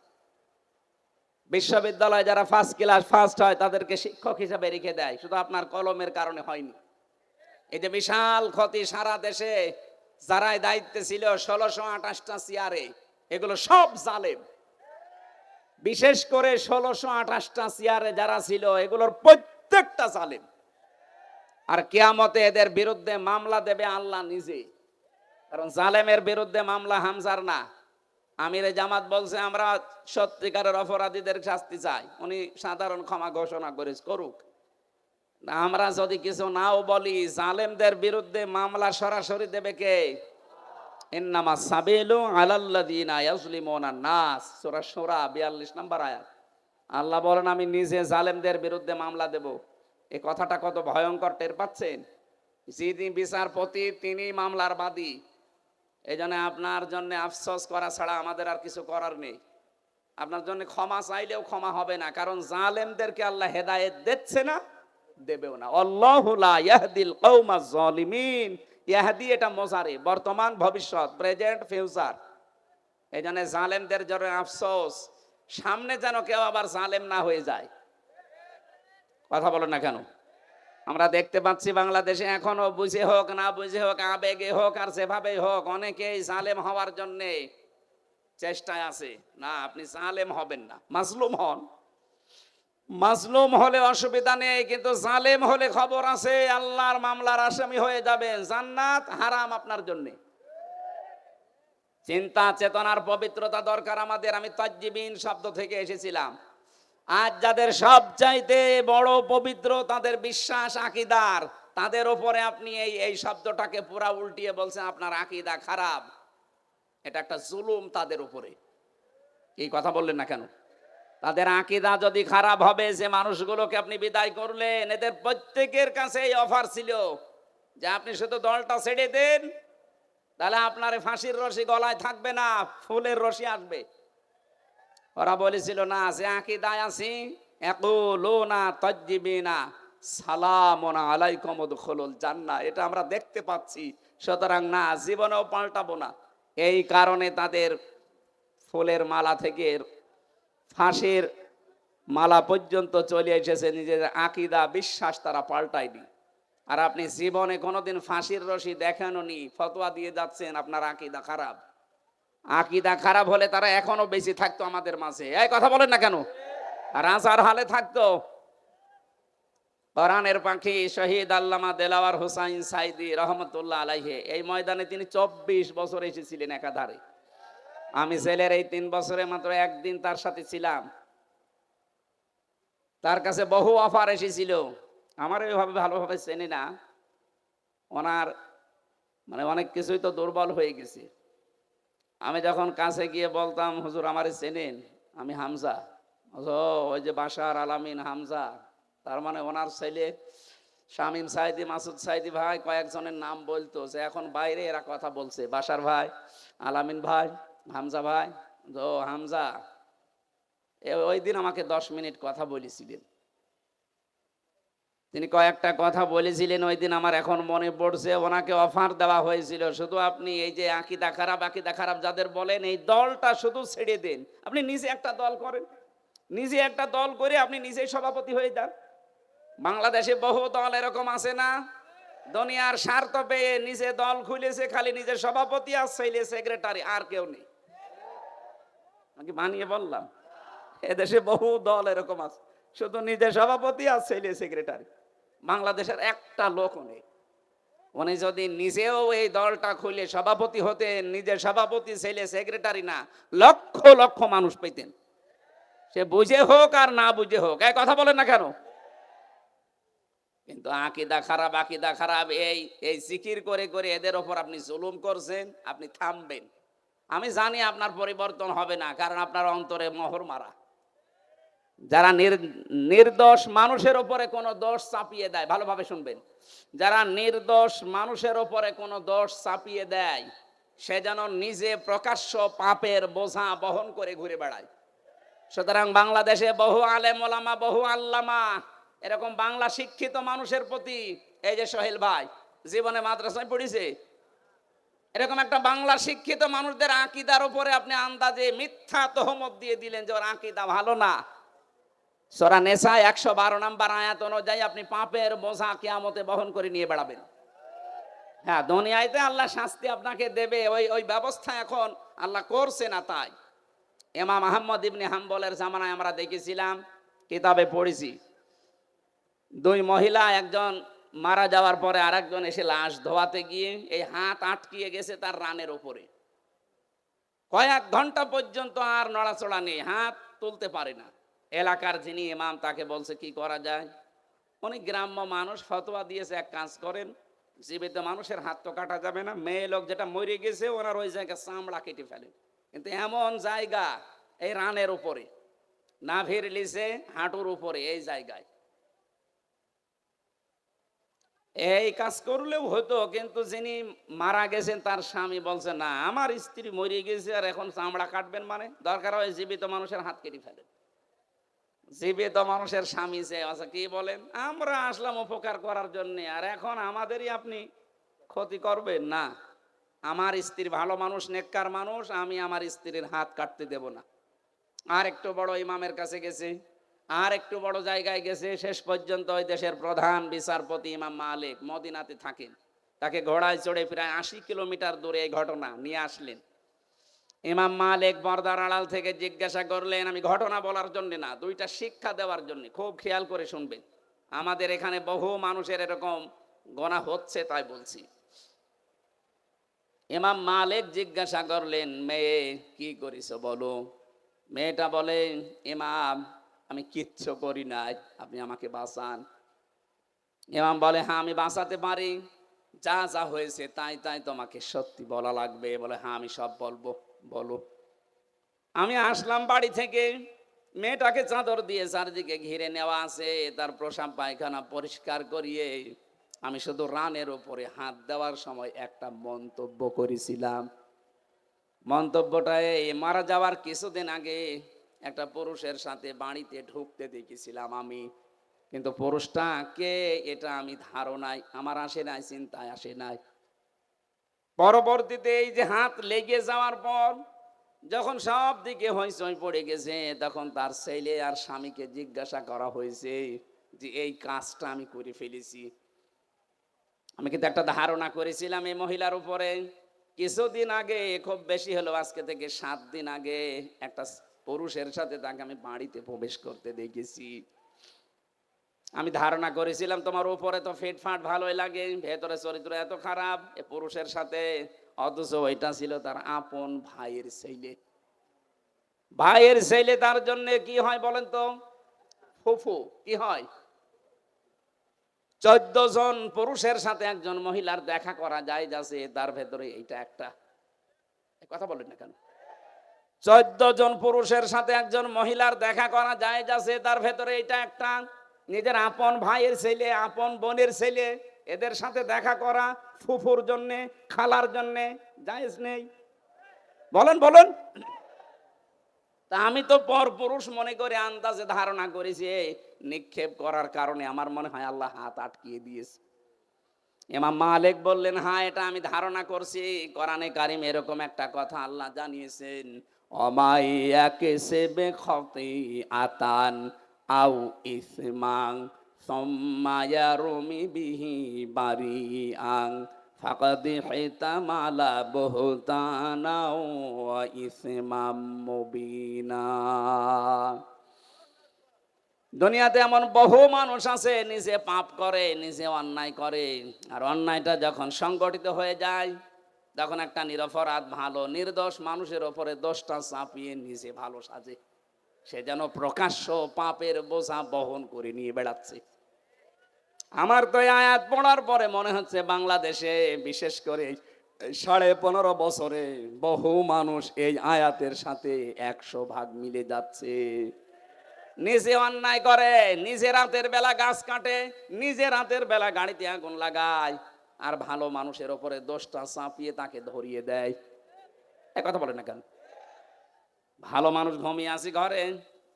বিশ্ববিদ্যালয়ে যারা ফার্স্ট ক্লাস ফার্স্ট হয় তাদেরকে শিক্ষক হিসাবে রেখে দেয়, শুধু আপনার কলমের কারণে হয়নি। এই যে বিশাল ক্ষতি সারা দেশে যারাই দায়িত্বে ছিল, 1628টা চেয়ারে, এগুলো সব জালেম। বিশেষ করে 1628টা চেয়ারে যারা ছিল, এগুলোর প্রত্যেকটা জালেম। আর কিয়ামতে এদের বিরুদ্ধে মামলা দেবে আল্লাহ নিজে। কারণ জালেমের বিরুদ্ধে মামলা হামজার না। আমিরে জামাত বলছে আমরা সত্যিকারের অপরাধীদের শাস্তি চাই, উনি সাধারণ ক্ষমা ঘোষণা করে করুক। আমরা যদি কিছু নাও বলি, জালেমদের বিরুদ্ধে মামলা সরাসরি দেবে কে? ইন্নামা সাবিলু আলাল্লাযিনা ইয়াজলিমুনা নাস, সূরা শূরা 42 নম্বর আয়াত। আল্লাহ বলেন আমি নিজে জালেমদের বিরুদ্ধে মামলা দেব। এই কথাটা কত ভয়ঙ্কর টের পাচ্ছেন? যিনি বিচারপতি তিনি মামলার বাদী। এই জন্য আপনার জন্য আফসোস করা ছাড়া আমাদের আর কিছু করার নেই। আপনার জন্য ক্ষমা চাইলেও ক্ষমা হবে না, কারণ জালেমদেরকে আল্লাহ হেদায়েত দিচ্ছে না, দেবেও না। আল্লাহু লা ইয়াহদিল কওমাজ জালিমিন। ইয়াহদি এটা মোজারে, বর্তমান ভবিষ্যৎ, প্রেজেন্ট ফিউচার। এই জন্য জালেমদের জন্য আফসোস, সামনে যেন কেউ আবার জালেম না হয়ে যায়। কথা বলেন না কেন? আমরা দেখতে পাচ্ছি বাংলাদেশে এখনো বুঝে হোক না বুঝে হোক, আবেগে হোক আর যেভাবেই হোক, অনেকেই জালেম হওয়ার জন্য চেষ্টায় আছে। না, আপনি জালেম হবেন না, মাজলুম হন। মাজলুম হলে অসুবিধা নেই, কিন্তু জালেম হলে খবর আছে, আল্লাহর মামলার আসামি হয়ে যাবেন, জান্নাত হারাম আপনার জন্য। চিন্তা চেতনার পবিত্রতা দরকার আমাদের। আমি তাজ্জিবিন শব্দ থেকে এসেছিলাম। আজ যাদের সবচাইতে বড় পবিত্র তাদের বিশ্বাস আকীদার, তাদের উপরে আপনি এই শব্দটাকে পুরা উল্টিয়ে বলছেন আপনার আকীদা খারাপ। এটা একটা জুলুম তাদের উপরে। এই কথা বললেন না কেন? তাদের আকীদা যদি খারাপ হবে, যে মানুষগুলোকে আপনি বিদায় করলেন, এদের প্রত্যেকের কাছে এই অফার ছিল যে আপনি শুধু দলটা ছেড়ে দেন, তাহলে আপনার ফাঁসির রশি গলায় থাকবে না, ফুলের রশি আসবে। ওরা বলেছিল না, যে আকীদায় আছি ইয়াকুলুনা তাজ্জিবিনা সালামুন আলাইকুম উদখুলুল জান্নাহ, এটা আমরা দেখতে পাচ্ছি, সুতরাং না, জীবনেও পাল্টাবো না। এই কারণে তাদের ফুলের মালা থেকে ফাঁসির মালা পর্যন্ত চলে এসেছে, নিজের আকীদা বিশ্বাস তারা পাল্টায়নি। আর আপনি জীবনে কোনোদিন ফাঁসির রশি দেখেননি, ফতোয়া দিয়ে যাচ্ছেন আপনার আকীদা খারাপ। আকীদা খারাপ হলে তারা এখনো বেঁচে থাকতো আমাদের মাঝে। এই কথা বলেন না কেন? রাজার হালে থাকতো। কোরআনের পাখি শহীদ আল্লামা দেলাওয়ার হোসাইন সাইদি রহমতুল্লাহ আলাইহি, এই ময়দানে তিনি 24 বছর এসেছিলেন একাধারে। আমি জেলের এই 3 বছরে মাত্র একদিন তার সাথে ছিলাম। তার কাছে বহু অফার এসেছিল। আমার এইভাবে ভালোভাবে চেনে না, ওনার মানে অনেক কিছুই তো দুর্বল হয়ে গেছে। আমি যখন কাছে গিয়ে বলতাম হুজুর আমারে চেনেন, আমি হামজা। ওই যে বাশার আলামিন হামজা, তার মানে ওনার ছেলে শামীম সাইদি, মাসুদ সাইদি ভাই, কয়েকজনের নাম বলতো, যে এখন বাইরে এরা কথা বলছে, বাশার ভাই, আলামিন ভাই, হামজা ভাই। ও হামজা, ওই দিন আমাকে 10 মিনিট কথা বলেছিলেন। তিনি কয়েকটা কথা বলেছিলেন ওই দিন, আমার এখন মনে পড়ছে। ওনাকে অফার দেওয়া হয়েছিল, শুধু আপনি এই যে আকীদা খারাপ যাদের বলেন, এই দলটা শুধু ছেড়ে দেন, আপনি নিজে একটা দল করেন, নিজে একটা দল করে আপনি নিজেই সভাপতি হয়ে যান। বাংলাদেশে বহু দল এরকম আছে না, দুনিয়ার স্বার্থ পেয়ে নিজে দল খুলেছে, খালি নিজের সভাপতি আর ছেলে সেক্রেটারি, আর কেউ নেই। নাকি বানিয়ে বললাম? এদেশে বহু দল এরকম আছে, শুধু নিজের সভাপতি আর ছেলে সেক্রেটারি। বাংলাদেশের একটা লোক নেই। উনি যদি নিজেও এই দলটা খুলে সভাপতি হতেন, নিজের সভাপতি ছেলে সেক্রেটারি না, লক্ষ লক্ষ মানুষ পেতেন, সে বুঝে হোক আর না বুঝে হোক। এই কথা বলেন না কেন? কিন্তু আকীদা খারাপ, এই জিকির করে করে এদের ওপর আপনি জুলুম করছেন, আপনি থামবেন। আমি জানি আপনার পরিবর্তন হবে না, কারণ আপনার অন্তরে মোহর মারা। যারা নির্দোষ মানুষের উপরে কোনো দোষ চাপিয়ে দেয়, ভালোভাবে শুনবেন, যারা নির্দোষ মানুষের উপরে কোনো দোষ চাপিয়ে দেয়, সে যেন নিজে প্রকাশ্য পাপের বোঝা বহন করে ঘুরে বেড়ায়। সুতরাং বাংলাদেশে বহু আলেম ওলামা, বহু আল্লামা, এরকম বাংলা শিক্ষিত মানুষের প্রতি, এই যে সোহেল ভাই জীবনে মাদ্রাসায় পড়েছে, এরকম একটা বাংলা শিক্ষিত মানুষদের আকীদার উপরে আপনি আন্দাজে মিথ্যা তহমত দিয়ে দিলেন যে ওর আকীদা ভালো না। সূরা নিসা 112 নম্বর আয়াত অনুযায়ী আপনি পাপের বোঝা কিয়ামতে বহন করে নিয়ে বেড়াবেন। হ্যাঁ, দুনিয়াতে আল্লাহ শাস্তি আপনাকে দেবে, ওই ব্যবস্থা এখন আল্লাহ করছে না। তাই ইমাম আহমদ ইবনে হাম্বলের জামানায় আমরা দেখেছিলাম, কিতাবে পড়েছি, 2 মহিলা একজন মারা যাওয়ার পরে আরেকজন এসে লাশ ধোয়াতে গিয়ে এই হাত আটকিয়ে গেছে তার রানের উপরে, কয়েক ঘন্টা পর্যন্ত আর নড়াচড়া নেই, হাত তুলতে পারে না। এলাকার যিনি ইমাম তাকে বলছে কি করা যায়। উনি গ্রাম্য মানুষ, ফতোয়া দিয়েছে এক কাজ করেন, জীবিত মানুষের হাত তো কাটা যাবে না, মেয়ে লোক যেটা মরে গেছে ওনার ওই জায়গায় চামড়া কেটে ফেলেন। কিন্তু এমন জায়গা এই রানের উপরে, নাভির নিচে হাঁটুর উপরে, এই জায়গায় এই কাজ করলেও হতো। কিন্তু যিনি মারা গেছেন তার স্বামী বলছে না, আমার স্ত্রী মরে গেছে আর এখন চামড়া কাটবেন, মানে দরকার হয় জীবিত মানুষের হাত কেটে ফেলেন। জীবিত মানুষের স্বামী যে আচ্ছা কি বলেন, আমরা আসলাম উপকার করার জন্য, আর এখন আমাদেরই আপনি ক্ষতি করবেন না। আমার স্ত্রী ভালো মানুষ, নেককার মানুষ, আমি আমার স্ত্রীর হাত কাটতে দেব না। আর একটু বড় ইমামের কাছে গেছে, আর একটু বড় জায়গায় গেছে, শেষ পর্যন্ত ওই দেশের প্রধান বিচারপতি ইমাম মালিক মদিনাতে থাকেন, তাকে ঘোড়ায় চড়ে প্রায় 80 কিলোমিটার দূরে এই ঘটনা নিয়ে আসলেন। ইমাম মালিক পর্দার আড়াল থেকে জিজ্ঞাসা করলেন, আমি ঘটনা বলার জন্য না, দুইটা শিক্ষা দেওয়ার জন্য, খুব খেয়াল করে শুনবেন, আমাদের এখানে বহু মানুষের এরকম গোনা হচ্ছে তাই বলছি। ইমাম মালিক জিজ্ঞাসা করলেন, মেয়ে কি করিস বলো। মেয়েটা বলে, ইমাম আমি কিচ্ছু করি নাই, আপনি আমাকে বাঁচান। ইমাম বলে, হ্যাঁ আমি বাঁচাতে পারি, যা যা হয়েছে তাই তাই তোমাকে সত্যি বলা লাগবে। বলে, হ্যাঁ আমি সব বলবো, বলো। আমি আসলাম বাড়ি থেকে, মেয়েটাকে চাদর দিয়ে চারদিকে ঘিরে নেওয়া আছে, তার প্রসাব পায়খানা পরিষ্কার করিয়ে আমি শুধু রানের উপরে হাত দেওয়ার সময় একটা মন্তব্য করেছিলাম। মন্তব্যটা এই, মারা যাওয়ার কিছুদিন আগে একটা পুরুষের সাথে বাড়িতে ঢুকতে দেখেছিলাম আমি, কিন্তু পুরুষটা কে এটা আমি ধারণায় আমার আসে নাই, চিন্তায় আসে নাই। পরবর্তীতে এই যে হাত লেগে যাওয়ার পর যখন সব দিকে হইচই পড়ে গেছে, তখন তার ছেলে আর স্বামীকে জিজ্ঞাসা করা হয়েছে যে এই কাজটা আমি করে ফেলেছি। আমি কিন্তু একটা ধারণা করেছিলাম এই মহিলার উপরে। কিছুদিন আগে, খুব বেশি হলো আজকে থেকে 7 দিন আগে, একটা পুরুষের সাথে তাকে আমি বাড়িতে প্রবেশ করতে দেখেছি। আমি ধারণা করেছিলাম তোমার উপরে তো ফিটফাট ভালোই লাগে, ভেতরে চরিত্র এত খারাপ এ পুরুষের সাথে, অথচ ওইটা ছিল তার আপন ভাইয়ের ছেলে। ভাইয়ের ছেলে তার জন্য কি হয় বলেন তো, ফুফু কি হয়। 14 জন পুরুষের সাথে একজন মহিলার দেখা করা যায় যাচ্ছে, তার ভেতরে এইটা একটা। কথা বলেন না কেন? 14 জন পুরুষের সাথে একজন মহিলার দেখা করা যায় যাচ্ছে, তার ভেতরে এইটা একটা। নিজের আপন ভাইয়ের ছেলে, আপন বোনের ছেলে, এদের সাথে দেখা করা ফুফুর জন্য, খালার জন্য জায়েজ নেই? বলেন বলেন। তা আমি তো পর পুরুষ মনে করে আন্দাজে ধারণা করেছি, নিক্ষেপ করার কারণে আমার মনে হয় আল্লাহ হাত আটকিয়ে দিয়েছে। ইমাম মালিক বললেন, হ্যাঁ এটা আমি ধারণা করছি। কোরআনে কারিম এরকম একটা কথা আল্লাহ জানিয়েছেন, অমাইয়াকে সেবে খতিআতান আও ইসমাং সুম্মা ইয়ারমি বিহি বারিআন ফাকাদ হিতামালা বুহতানা ওয়া ইসমাম মুবিনা। দুনিয়াতে এমন বহু মানুষ আছে নিজে পাপ করে, নিজে অন্যায় করে, আর অন্যায়টা যখন সংগঠিত হয়ে যায় তখন একটা নিরপরাধ ভালো নির্দোষ মানুষের ওপরে দোষটা চাপিয়ে নিজে ভালো সাজে, সে যেন প্রকাশ্য পাপের বোঝা বহন করে নিয়ে বেড়াচ্ছে। আমার তো এই আয়াত পড়ার পরে মনে হচ্ছে বাংলাদেশে বিশেষ করে 15.5 বছরে বহু মানুষ এই আয়াতের সাথে 100 ভাগ মিলে যাচ্ছে। নিজে অন্যায় করে, নিজে রাতের বেলা গাছ কাটে, নিজে রাতের বেলা গাড়িতে আগুন লাগায়, আর ভালো মানুষের ওপরে দোষটা চাপিয়ে তাকে ধরিয়ে দেয়। এ কথা বলে না কেন? ভালো মানুষ ঘুমিয়ে আসি ঘরে,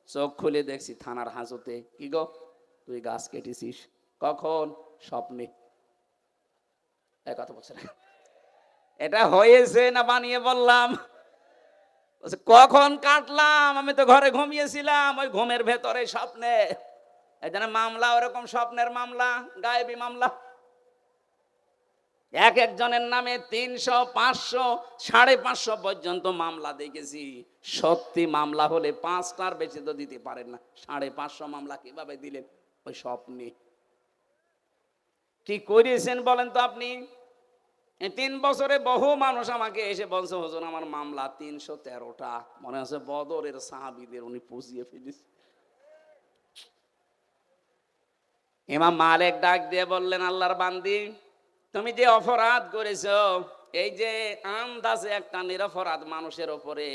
চোখ খুলে দেখছি থানার হাজতে, কি গো তুই গাছ কেটেছিস? কখন? স্বপ্নে। এ কথা বলছে না। এটা হয়েছে না বানিয়ে বললাম? কখন কাটলাম? আমি তো ঘরে ঘুমিয়েছিলাম, ওই ঘুমের ভেতরে স্বপ্নে। এই জন্য মামলা ওরকম স্বপ্নের মামলা, গায়েবী মামলা। এক একজনের নামে 300, 500, 550 পর্যন্ত মামলা দেখেছি। সত্যি মামলা হলে 5টার বেশি তো দিতে পারেন না, 550 মামলা কিভাবে দিলেন ওই স্বপ্নে? কি করেছেন বলেন তো আপনি? এই 3 বছরে বহু মানুষ আমাকে এসে বলছে, হুজুর আমার মামলা 313টা, মনে হচ্ছে বদরের সাহাবীদের উনি পুষিয়ে ফেলেছে। ইমাম মালিক ডাক দিয়ে বললেন, আল্লাহর বান্দি, তুমি যে অপরাধ করেছো, এই যে আন্দাজে একটা নিরপরাধ মানুষের ওপরে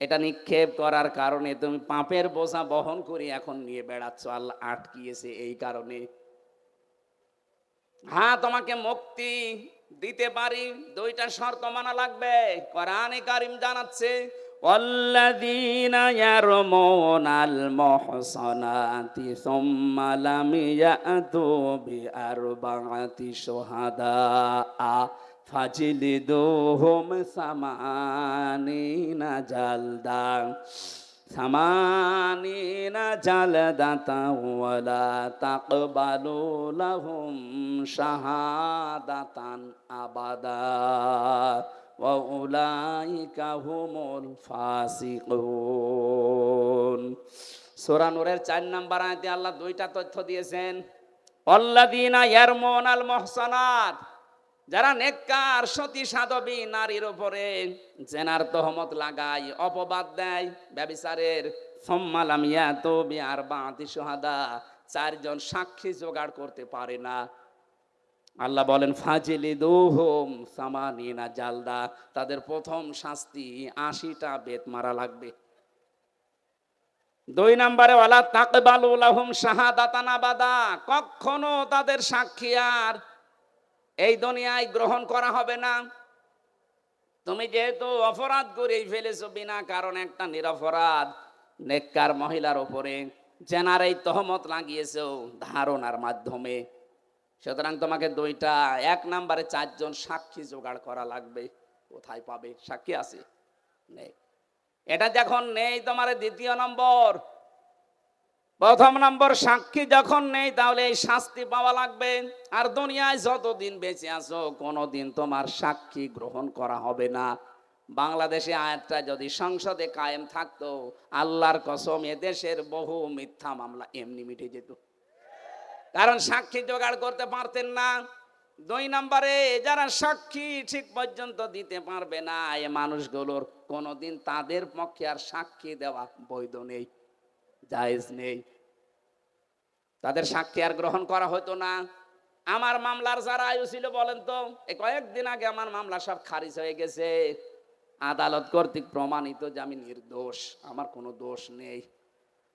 এটা নিক্ষেপ করার কারণে তুমি পাপের বোঝা বহন করে এখন নিয়ে বেড়াচ্ছ, আল্লাহ আটকিয়েছে এই কারণে। হ্যাঁ, তোমাকে মুক্তি দিতে পারি, 2টা শর্ত মানা লাগবে। কোরআনে কারীম জানাচ্ছে, ওয়াল্লাযীনা ইয়ারমুনাল মুহসানাতি সুম্মা লাম ইয়াতু বিআরবাআতি শুহাদা ফাজলিদুহুম সামানিনা জালদা সামানিনা জালদাতা ওয়ালা তাকবালু লাহুম শাহাদাতান আবাদা ওয়া উলাইকা হুমুল ফাসিকুন। সূরা নূরের 4 নম্বর আয়াতে আল্লাহ 2টা তথ্য দিয়েছেন। আল্লাযীনা ইয়ারমুনাল মুহসানাত, যারা নেককার সতী সাধবী নারীর উপরে জেনার তহমত লাগায়, অপবাদ দেয় ব্যভিচারের, সুম্মা লাম ইয়াতু বিআরবাআতি শুহাদা, 4 জন সাক্ষী জোগাড় করতে পারে না, আল্লাহ বলেন ফাজিলিদুহুম সামানিনা জালদা, তাদের প্রথম শাস্তি 80টা বেত মারা লাগবে। 2 নম্বরে ওয়ালা তাকবালু লাহুম শাহাদাতান আবাদা, কখনো তাদের সাক্ষী আর এই দুনিয়ায় গ্রহণ করা হবে না। তুমি যেহেতু অপরাধ করেই ফেলেছো বিনা কারণে, একটা নিরপরাধ নেককার মহিলার উপরে জেনার এই তহমত লাগিয়েছো ধারণার মাধ্যমে, সুতরাং তোমাকে 2টা, 1 নম্বরে 4 জন সাক্ষী জোগাড় করা লাগবে। কোথায় পাবে? সাক্ষী আছে? নেই। এটা যখন নেই তোমার 2য় নম্বর। প্রথম নম্বর, সাক্ষী যখন নেই তাহলে এই শাস্তি পাওয়া লাগবে। আর দুনিয়ায় যতদিন বেঁচে আছো কোনোদিন তোমার সাক্ষী গ্রহণ করা হবে না। বাংলাদেশে আয়াতটা যদি সংসদে কায়েম থাকতো, আল্লাহর কসম এদেশের বহু মিথ্যা মামলা এমনি মিটে যেত, কারণ সাক্ষী জোগাড় করতে পারতেন না। 2 নম্বরে, যারা সাক্ষী ঠিক পর্যন্ত দিতে পারবে না, এই মানুষগুলোর কোনোদিন তাদের পক্ষে আর সাক্ষী দেওয়া বৈধ নেই, জায়েজ নেই, তাদের সাক্ষী আর গ্রহণ করা হতো না। আমার মামলার যারা আয়ু ছিল বলেন তো, এই কয়েকদিন আগে আমার মামলা সব খারিজ হয়ে গেছে, আদালত কর্তৃক প্রমাণিত যে আমি নির্দোষ, আমার কোনো দোষ নেই।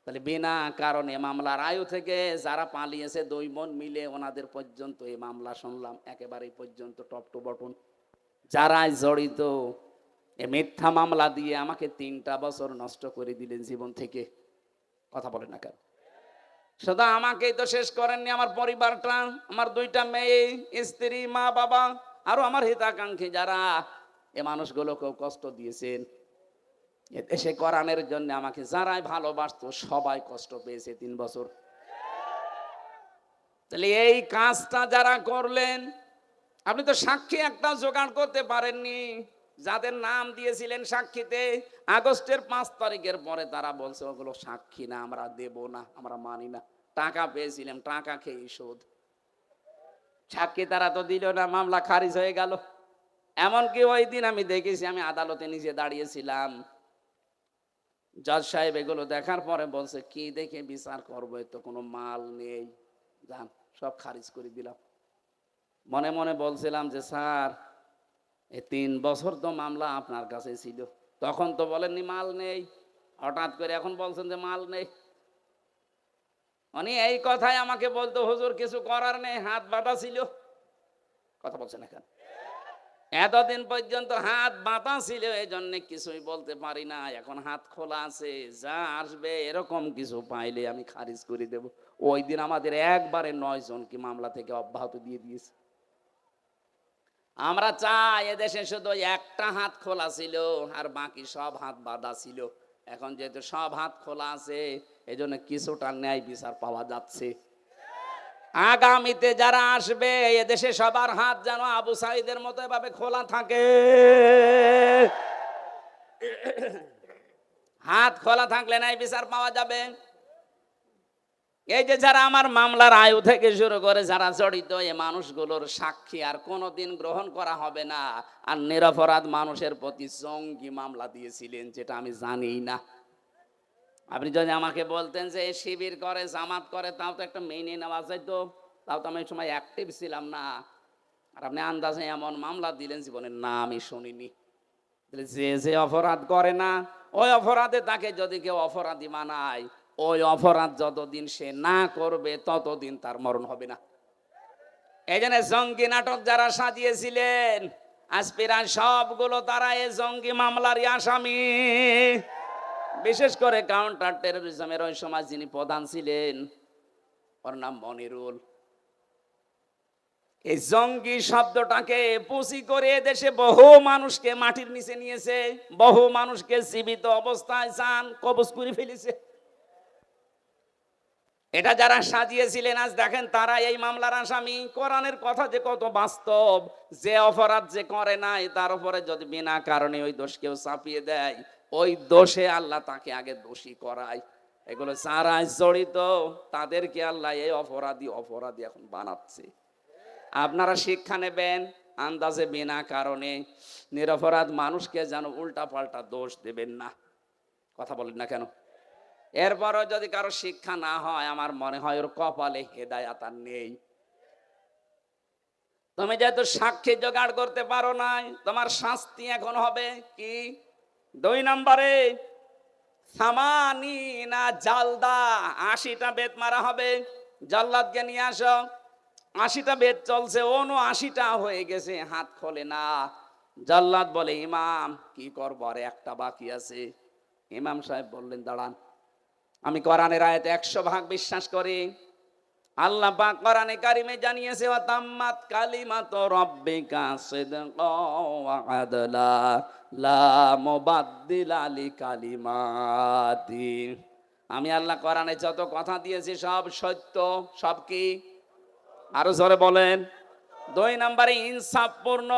তাহলে বিনা কারণে মামলার আয়ু থেকে যারা পালিয়েছে 2 মন মিলে ওনাদের পর্যন্ত এই মামলা শুনলাম একেবারে পর্যন্ত টপ টু বটন। যারা জড়িত এ মিথ্যা মামলা দিয়ে আমাকে 3টা বছর নষ্ট করে দিলেন জীবন থেকে। কথা বলেন না কেন? শুধু আমাকেই তো শেষ করেননি, আমার পরিবারটা, আমার 2টা মেয়ে, স্ত্রী, মা, বাবা, আরো আমার হিতাকাঙ্ক্ষী যারা, এ মানুষগুলোকেও কষ্ট দিয়েছেন। এদেশে কোরআনের জন্য আমাকে যারাই ভালোবাসতো সবাই কষ্ট পেয়েছে 3 বছর। তাহলে এই কাজটা যারা করলেন, আপনি তো সাক্ষী একটা জোগাড় করতে পারেননি। যাদের নাম দিয়েছিলেন সাক্ষীতে, আগস্টের 5 তারিখের পরে তারা বলছে ওগুলো সাক্ষী না, আমরা দেব না, আমরা মানি না। টাকা পেয়েছিলাম, টাকা খেয়ে শোধ। সাক্ষী তারা তো দিল না, মামলা খারিজ হয়ে গেল। এমনকি ওই দিন আমি দেখেছি, আমি আদালতে নিজে দাঁড়িয়েছিলাম, জজ সাহেব এগুলো দেখার পরে বলছে, কি দেখে বিচার করবো, তো কোনো মাল নেই, যান সব খারিজ করে দিলাম। মনে মনে বলছিলাম যে স্যার, এই 3 বছর তো মামলা আপনার কাছে ছিল, তখন তো বলেননি মাল নেই, হঠাৎ করে এখন বলছেন যে মাল নেই। উনি এই কথাই আমাকে বলতো, হুজুর কিছু করার নেই, হাত বাঁধা ছিল। কথা বলছেন এখন, এতদিন পর্যন্ত হাত বাঁধা ছিল, এই জন্য কিছুই বলতে পারি না। এখন হাত খোলা আছে, যা আসবে এরকম কিছু পাইলে আমি খারিজ করে দেব। ওই দিন আমাদের একবারে 9 জনকে মামলা থেকে অব্যাহতি দিয়ে দিয়েছে। আমরা চাই এদেশে শুধু একটা হাত খোলা ছিল আর বাকি সব হাত বাঁধা ছিল। এখন যেহেতু সব হাত খোলা আছে, এই জন্য কিছুটা ন্যায় বিচার পাওয়া যাচ্ছে। আগামীতে যারা আসবে এদেশে সবার হাত যেন আবু সাঈদের মতো এভাবে খোলা থাকে। হাত খোলা থাকলে ন্যায় বিচার পাওয়া যাবে। এই যে যারা আমার মামলার আয়ু থেকে শুরু করে যারা জড়িত, এই মানুষগুলোর সাক্ষী আর কোনোদিন গ্রহণ করা হবে না। আর নিরপরাধ মানুষের প্রতি জঙ্গি মামলা দিয়েছিলেন, যেটা আমি জানিই না। আপনি যদি আমাকে বলতেন যে এই শিবির করে, জামাত করে, তাও তো একটা মেনে নেওয়া যেত, তাও তো আমি ওই সময় অ্যাক্টিভ ছিলাম না। আর আপনি আন্দাজে এমন মামলা দিলেন, জীবনের না আমি শুনিনি। যে যে অপরাধ করে না, ওই অপরাধে তাকে যদি কেউ অপরাধী মানায়, ওই অপরাধ যতদিন সে না করবে ততদিন তার মরণ হবে না। এই জন্য জঙ্গি নাটক যারা সাজিয়েছিলেন, আজ প্রায় সবগুলো তারা এই জঙ্গি মামলারই আসামি। বিশেষ করে কাউন্টার টেরোরিজমের ওই সময় যিনি প্রধান ছিলেন, ওর নাম মনিরুল। এই জঙ্গি শব্দটাকে পুঁজি করে দেশে বহু মানুষকে মাটির নিচে নিয়েছে, বহু মানুষকে জীবিত অবস্থায় চান কবজ করে ফেলেছে। এটা যারা সাজিয়েছিলেন আজ দেখেন তারা এই মামলার আসামি। কোরআনের কথা যে কত বাস্তব, যে অপরাধ যে করে নাই তার উপরে যদি বিনা কারণে ওই দোষ কেউ চাপিয়ে দেয়, ওই দোষে আল্লাহ তাকে আগে দোষী করায়। এগুলো যারা জড়িত তাদেরকে আল্লাহ এই অপরাধী এখন বানাচ্ছে। আপনারা শিক্ষা নেবেন, আন্দাজে বিনা কারণে নিরপরাধ মানুষকে যেন উল্টা পাল্টা দোষ দেবেন না। কথা বলেন না কেন? এরপরও যদি কারো শিক্ষা না হয়, আমার মনে হয় ওর কপালে হেদায়াত আর নেই। তুমি যেহেতু সাক্ষী জোগাড় করতে পারো নাই, তোমার শাস্তি এখন হবে কি? 2 নম্বরে সামানিনা জালদা, 80টা বেত মারা হবে। জাল্লাদকে নিয়ে আসো। 80টা বেত চলছে, 79টা হয়ে গেছে, হাত খোলে না। জাল্লাদ বলে, ইমাম কি করবো, আর একটা বাকি আছে। ইমাম সাহেব বললেন, দাঁড়ান, আমি কোরআনের আয়াতে 100% বিশ্বাস করি। আল্লাহ পাক কোরআনে কারিমে জানিয়েছে, ওয়া তাম্মাত কালিমাতু রাব্বিকা সিদকাও ওয়া আদলা লা মুবাদদিলা লিকালিমাতি। আমি আল্লাহ কোরআনে যত কথা দিয়েছি সব সত্য। সব কি? আরো জোরে বলেন। 2 নম্বরে ইনসাফপূর্ণ।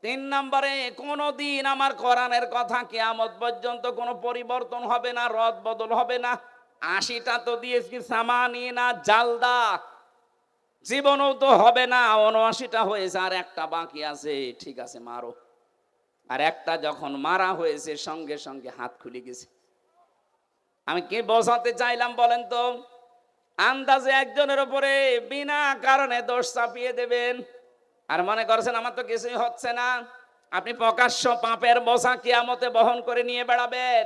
3 নম্বরে কোনদিন আমার কোরআনের কথা কিয়ামত পর্যন্ত কোনো পরিবর্তন হবে না, রদ বদল হবে না। 80টা তো দিয়েছি সামানিনা জালদা, জীবনও তো হবে না। 79টা হয়েছে, আর একটা বাকি আছে। ঠিক আছে, মারো। আর একটা যখন মারা হয়েছে, সঙ্গে সঙ্গে হাত খুলে গেছে। আমি কি বোঝাতে চাইলাম বলেন তো? আন্দাজে একজনের উপরে বিনা কারণে দোষ চাপিয়ে দেবেন, আর মনে করছেন আমার তো কিছুই হচ্ছে না। আপনি প্রকাশ্য পাপের বোঝা কিয়ামতে বহন করে নিয়ে বেড়াবেন।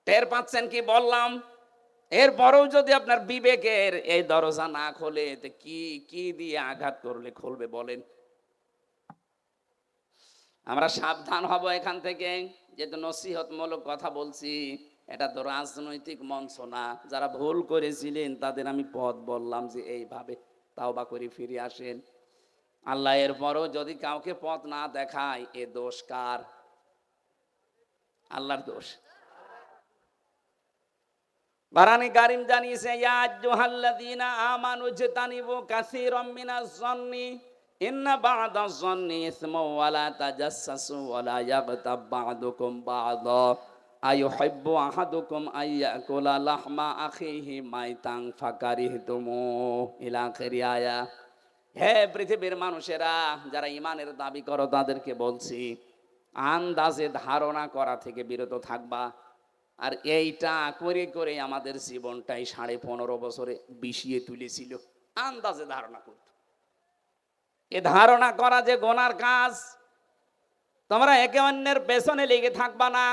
টের পাচ্ছেন কি বললাম? এরপরেও যদি আপনার বিবেকের এই দরজা না খোলে, তো কি কি দিয়ে আঘাত করলে খুলবে বলেন? আমরা সাবধান হব এখান থেকে। যেহেতু নসিহতমূলক কথা বলছি, এটা তো রাজনৈতিক মঞ্চ না। যারা ভুল করেছিলেন তাদের আমি পথ বললাম যে এইভাবে তাওবা করে ফিরে আসেন। আল্লাহ এরপরও যদি কাউকে পথ না দেখায়, এ দোষ কার? আল্লাহর দোষ। বারানি কারিম জানিয়েছে, ইয়া আইয়ুহাল্লাযীনা আমানু ইজতানিবু কাসীরাম মিনাজ যন্নি ইন্না বা'দাজ যন্নি ইসমুন ওয়া লা তাজাসসু ওয়া লা ইয়াগতাব বা'দুকুম বা'দা আইয়ুহিব্বু আহাদুকুম আইয়াকুলা লাহমা আখিহি মাইতান ফাকারিহতুমু ইলা আখিরি আয়া। হে পৃথিবীর মানুষেরা, যারা ঈমানের দাবি করো তাদেরকে বলছি, আন্দাজে ধারণা করা থেকে বিরত থাকবা। আর এইটা করে করে আমাদের জীবনটাই 15.5 বছরে বিষিয়ে তুলেছিল। আন্দাজে ধারণা করত। এ ধারণা করা যে গোনার কাজ। তোমরা একে অন্যের পেছনে লেগে থাকবা না,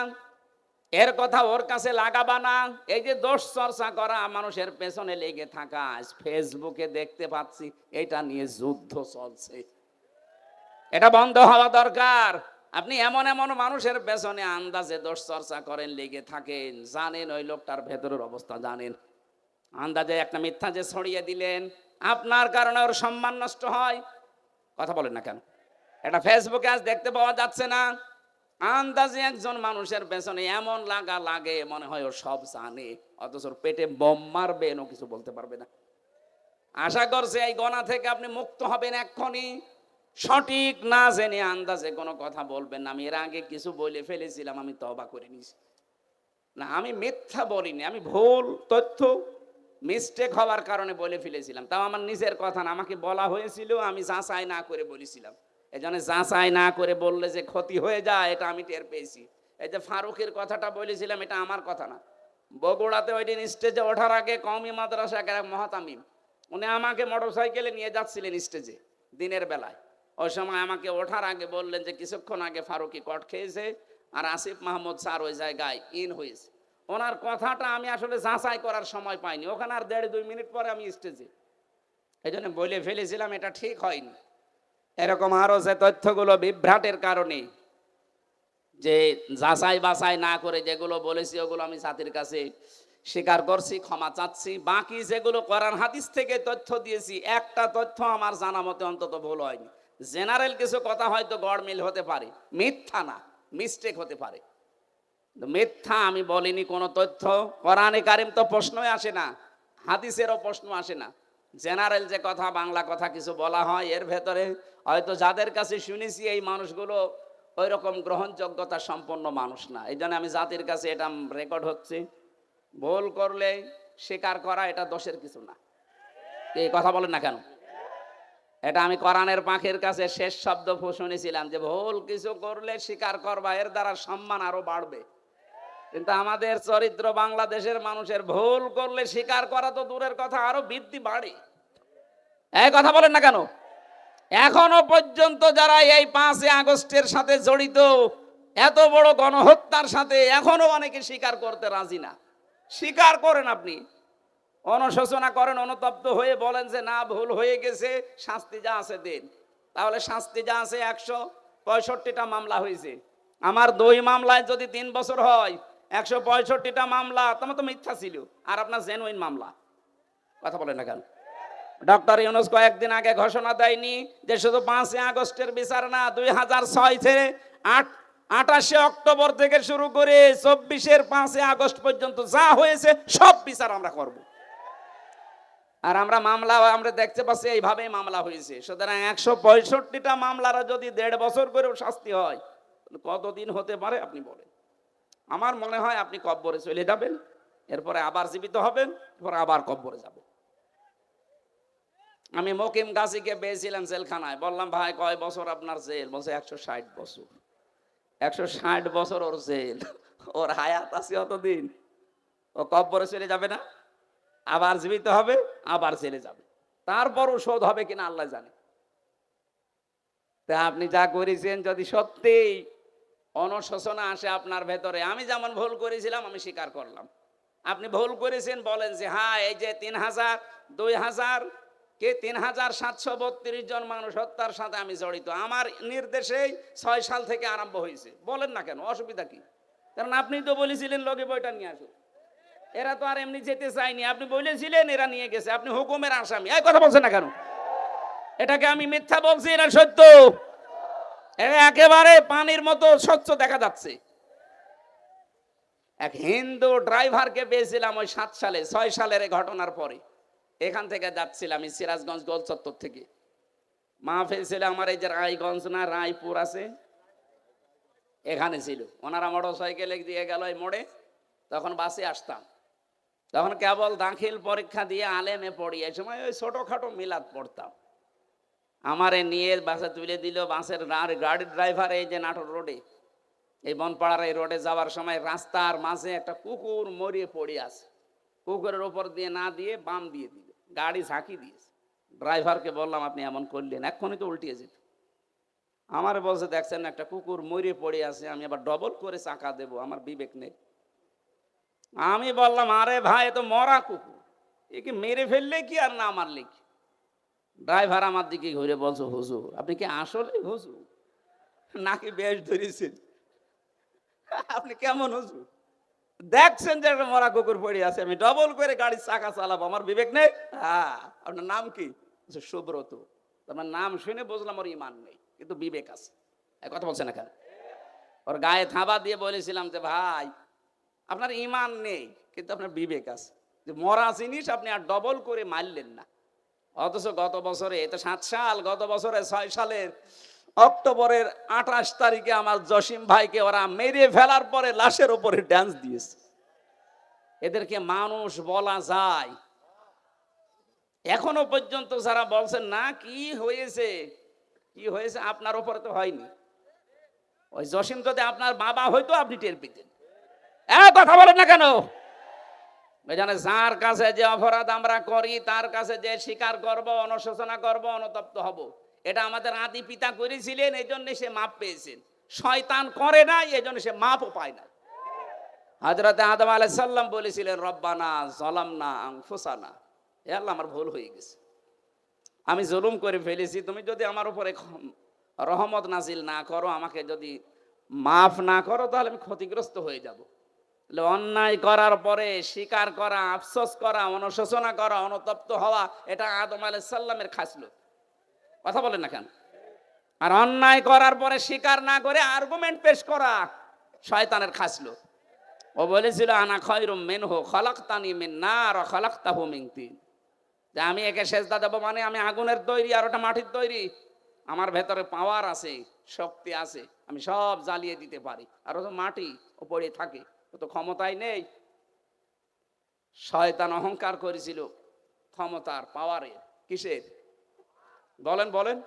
এর কথা ওর কাছে লাগাবা না। এই যে দোষ চর্চা করা, মানুষের পেছনে লেগে থাকা, ফেসবুকে দেখতে পাচ্ছি এটা নিয়ে যুদ্ধ চলছে। এটা বন্ধ হওয়া দরকার। আপনি এমন এমন মানুষের পেছনে আন্দাজে দোষ চর্চা করেন, লেগে থাকেন, জানেন ওই লোকটার ভেতরের অবস্থা জানেন। আন্দাজে একটা মিথ্যা যে ছড়িয়ে দিলেন, আপনার কারণে ওর সম্মান নষ্ট হয়। কথা বলেন না কেন? এটা ফেসবুকে আজ দেখতে পাওয়া যাচ্ছে না? আন্দাজে একজন মানুষের পেছনে এমন লাগা লাগে, মনে হয় ও সব জানে, অথচ ওর পেটে বোম মারবে, ও কিছু বলতে পারবে না। আশা করছে এই গোনা থেকে আপনি মুক্ত হবেন এক্ষুনি। সঠিক না জেনে আন্দাজে কোনো কথা বলবেন না। আমি এর আগে কিছু বলে ফেলেছিলাম, আমি তওবা করে নিয়েছি। না, আমি মিথ্যা বলিনি, আমি ভুল তথ্য মিস্টেক হওয়ার কারণে বলে ফেলেছিলাম। তাও আমার নিজের কথা না, আমাকে বলা হয়েছিল, আমি যাচাই না করে বলেছিলাম। এই জন্য যাচাই না করে বললে যে ক্ষতি হয়ে যায়, এটা আমি টের পেয়েছি। এই যে ফারুকের কথাটা বলেছিলাম, এটা আমার কথা না। বগুড়াতে ওই দিন স্টেজে ওঠার আগে কওমি মাদ্রাসা এক মহাতামিম, উনি আমাকে মোটরসাইকেলে নিয়ে যাচ্ছিলেন স্টেজে দিনের বেলায়। ওই সময় আমাকে ওঠার আগে বললেন যে কিছুক্ষণ আগে ফারুকি কট খেয়েছে আর আসিফ মাহমুদ স্যার ওই জায়গায় ইন হয়েছে। ওনার কথাটা আমি আসলে যাচাই করার সময় পাইনি, ওখানে আর 1.5-2 মিনিট পরে আমি স্টেজে, এই জন্য বলে ফেলেছিলাম, এটা ঠিক হয়নি। এরকম আরো যে তথ্যগুলো বিভ্রাটের কারণে, যে যাচাই বাছাই না করে যেগুলো বলেছি, ওগুলো আমি জাতির কাছে স্বীকার করছি, ক্ষমা চাচ্ছি। বাকি যেগুলো কোরআন হাদিস থেকে তথ্য দিয়েছি, একটা তথ্য আমার জানা মতে অন্তত ভুল হয়নি। জেনারেল কিছু কথা হয়তো গড়মিল হতে পারে, মিথ্যা না, মিস্টেক হতে পারে। মিথ্যা আমি বলিনি কোনো তথ্য। কোরআনে কারিম তো প্রশ্নই আসে না, হাদিসেরও প্রশ্ন আসে না। জেনারেল যে কথা, বাংলা কথা কিছু বলা হয়, এর ভেতরে হয়তো যাদের কাছে শুনেছি এই মানুষগুলো ওই রকম গ্রহণযোগ্যতা সম্পন্ন মানুষ না। এই জন্য আমি জাতির কাছে এটা রেকর্ড হচ্ছে, ভুল করলে স্বীকার করা এটা দোষের কিছু না। এই কথা বলেন না কেন? এটা আমি কোরআনের পাখির কাছে শেষ শব্দ শুনেছিলাম যে ভুল কিছু করলে স্বীকার করবা, এর দ্বারা সম্মান আরো বাড়বে। কিন্তু আমাদের চরিত্র, বাংলাদেশের মানুষের ভুল করলে স্বীকার করা তো দূরের কথা, আরো বৃদ্ধি বাড়ে। এই কথা বলেন না কেন? এখনো পর্যন্ত যারা এই 5 আগস্টের সাথে জড়িত, এত বড় গণহত্যার সাথে, এখনো অনেকে স্বীকার করতে রাজি না। স্বীকার করেন, আপনি অনুশোচনা করেন, অনুতপ্ত হয়ে বলেন যে না, ভুল হয়ে গেছে, শাস্তি যা আছে দেন। তাহলে শাস্তি যা আছে, 165টা মামলা হয়েছে, আমার 2 মামলায় যদি 3 বছর হয়, 165টা মামলা তোমার তো মিথ্যা ছিল, আর আপনার জেনুইন মামলা। কথা বলেন না কেন? ডক্টর ইউনূস কয়েকদিন আগে ঘোষণা দেয়নি যে শুধু 5 আগস্টের বিচার না, 2006 থেকে 28 অক্টোবর থেকে শুরু করে 24-এর 5 আগস্ট পর্যন্ত যা হয়েছে সব বিচার আমরা করব। আর আমরা মামলা আমরা দেখতে পাচ্ছি এইভাবেই মামলা হয়েছে। সুতরাং 165টা মামলার যদি 1.5 বছর করেও শাস্তি হয়, কতদিন হতে পারে আপনি বলেন? আমার মনে হয় আপনি কব্বরে চলে যাবেন, এরপরে আবার জীবিত হবেন, এরপরে আবার কব্বরে যাবেন। আমি মকিম গাজীকে পেয়েছিলাম জেলখানায়, বললাম ভাই কয় বছর আপনার জেল? বলছে 160 বছর। 160 বছর ওর জেল, ওর হায়াত আছে অতদিন, ও কব্বরে চলে যাবে না? আবার জীবিত হবে, আবার জেলে যাবে, তারপরও শোধ হবে কিনা আল্লাহ জানে। তা আপনি যা করেছেন যদি সত্যি অনুশোচনা আসে আপনার ভেতরে, আমি যেমন ভুল করেছিলাম আমি স্বীকার করলাম, আপনি ভুল করেছেন বলেন যে হ্যাঁ, এই যে 3000, 2000 কে 3732 জন মানুষ হত্যার সাথে আমি জড়িত, আমার নির্দেশেই 6 সাল থেকে আরম্ভ হয়েছে, বলেন না কেন, অসুবিধা কি? কারণ আপনি তো বলেছিলেন লগে বইটা নিয়ে আসো। এরা তো আর এমনি যেতে চায়নি, আপনি বলেছিলেন, এরা নিয়ে গেছে, আপনি হুকুমের আসামি। এই কথা বলছেন না কেন? এটাকে আমি মিথ্যা বলছি না সত্য? এটা একেবারে পানির মতো স্বচ্ছ দেখা যাচ্ছে। এক হিন্দু ড্রাইভারকে পেয়েছিলাম ওই 7 সালে, 6 সালের এই ঘটনার পরে। এখান থেকে যাচ্ছিলাম আমি সিরাজগঞ্জ গোল চত্বর থেকে, মাহফিল ছিল আমার এই যে রায়গঞ্জ না রায়পুর আছে, এখানে ছিল। ওনারা মোটর সাইকেলে দিয়ে গেল এই মোড়ে, তখন বাসে আসতাম, তখন কেবল দাখিল পরীক্ষা দিয়ে আলেমে পড়ি, এই সময় ওই ছোটখাটো মিলাদ পড়তাম। আমারে নিয়ে বাসে তুলে দিল, বাসের গাড়ির ড্রাইভার এই যে নাটোর রোডে, এই বনপাড়ার এই রোডে যাওয়ার সময় রাস্তার মাঝে একটা কুকুর মরিয়ে পড়ে আছে, কুকুরের উপর দিয়ে না দিয়ে বাম দিয়ে দিল, গাড়ি ঝাঁকি দিয়েছে। ড্রাইভারকে বললাম আপনি এমন করলেন, এক্ষুনি তো উল্টিয়ে যেত। আমার বলছে দেখছেন একটা কুকুর মরিয়ে পড়ে আছে, আমি আবার ডবল করে চাকা দেব, আমার বিবেক নেই। আমি বললাম আরে ভাই, এ তো মরা কুকুর, একে মেরে ফেললে কি আর না মারলে কি? ড্রাইভার আমার দিকে ঘুরে বলছো হুজুর আপনি কি আসলে হুজুর নাকি বেশ ধরেছেন? আপনি কেমন হুজুর, দেখছেন যে একটা মরা কুকুর পড়ে আছে, আমি ডবল করে গাড়ির চাকা চালাবো, আমার বিবেক নেই? হ্যাঁ। আপনার নাম কি? সুব্রত। আমার নাম শুনে বুঝলাম ওর ইমান নেই, কিন্তু বিবেক আছে। এক কথা বলছে না কেন? ওর গায়ে থাবা দিয়ে বলেছিলাম যে ভাই আপনার ইমান নেই কিন্তু আপনার বিবেক আছে, যে মরা জিনিস আপনি আর ডবল করে মারলেন না। অথচ গত বছরে, এটা 7 সাল, গত বছরে 6 সালের অক্টোবরের 28 তারিখে আমার জসিম ভাইকে ওরা মেরে ফেলার পরে লাশের উপরে ড্যান্স দিয়েছে। এদেরকে মানুষ বলা যায়? এখনো পর্যন্ত যারা বলছেন না কি হয়েছে, কি হয়েছে, আপনার উপরে তো হয়নি। ওই জসিম যদি আপনার বাবা হইতো আপনি টের পেতেন। কথা বলেন না কেন? ওই জানে যার কাছে যে অপরাধ আমরা করি তার কাছে যে স্বীকার করব, অনুশোচনা করব, অনুতপ্ত হব। এটা আমাদের আদি পিতা করেছিলেন, এই জন্য সে মাপ পেয়েছেন। শয়তান করে নাই, এই জন্য সে মাপও পায় না। হযরত আদম আলাইহিস সালাম বলেছিলেন, রব্বানা যালামনা আনফুসানা, হে আল্লাহ আমার ভুল হয়ে গেছে, আমি জুলুম করে ফেলেছি, তুমি যদি আমার উপরে রহমত নাজিল না করো, আমাকে যদি মাফ না করো, তাহলে আমি ক্ষতিগ্রস্ত হয়ে যাব। অন্যায় করার পরে স্বীকার করা, আফসোস করা, অনুশোচনা করা, অনুতপ্ত হওয়া, এটা আদম আলাইহিস সালামের খাসলত। কথা বলেন না কেন? আর অন্যায় করার পরে স্বীকার না করে আর্গুমেন্ট পেশ করা শয়তানের খাসলত। ও বলেছিল, আনা খায়রুম মিনহু খলাকতানি মিন নার ওয়া খলাকতাহু মিন তিন, যে আমি একে সেজদা দেব মানে আমি আগুনের তৈরি আর ওটা মাটির তৈরি, আমার ভেতরে পাওয়ার আছে, শক্তি আছে, আমি সব জ্বালিয়ে দিতে পারি। আর ও তো মাটি, ও পড়ে থাকে, ও তো ক্ষমতাই নেই। শয়তান অহংকার করেছিল ক্ষমতার, পাওয়ারের। কিসের? বলেন বলেন।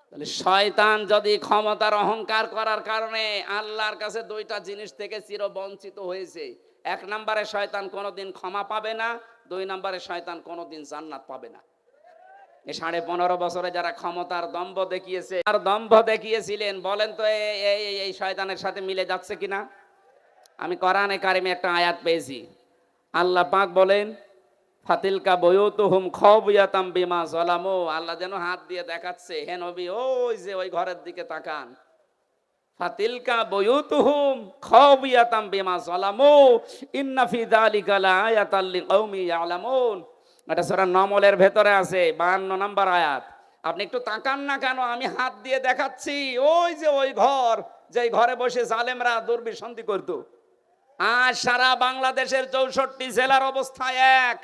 তাহলে শয়তান যদি ক্ষমতার অহংকার করার কারণে আল্লাহর কাছে দুইটা জিনিস থেকে চির বঞ্চিত হয়েছে, এক নম্বরে শয়তান কোনোদিন ক্ষমা পাবে না, দুই নম্বরে শয়তান কোনোদিন জান্নাত পাবে না। এই 15.5 বছরে যারা ক্ষমতার দম্ভ দেখিয়েছে আর দম্ভ দেখিয়েছিলেন, বলেন তো এই শয়তানের সাথে মিলে যাচ্ছে কিনা? আমি কোরআনে কারিমে একটা আয়াত পেয়েছি, আল্লাহ পাক বলেন, ফাতিলকা বুয়ুতুহুম খাওবিয়াতাম বিমা যালামু, আল্লাহ যেন হাত দিয়ে দেখাচ্ছে, হে নবী ওই যে ওই ঘরের দিকে তাকান, ফাতিলকা বুয়ুতুহুম খাওবিয়াতাম বিমা যালামু ইন্না ফি যালিকা লাআয়াতাল লিকাউমি ইয়ালামুন। এটা সূরা নমলের ভেতরে আছে, 52 নম্বর আয়াত। আপনি একটু তাকান না কেন? আমি হাত দিয়ে দেখাচ্ছি, ওই যে ওই ঘর, যে ঘরে বসে জালেমরা দুর্বিসন্ধি করত। আজ সারা বাংলাদেশের 64 জেলার অবস্থা এক,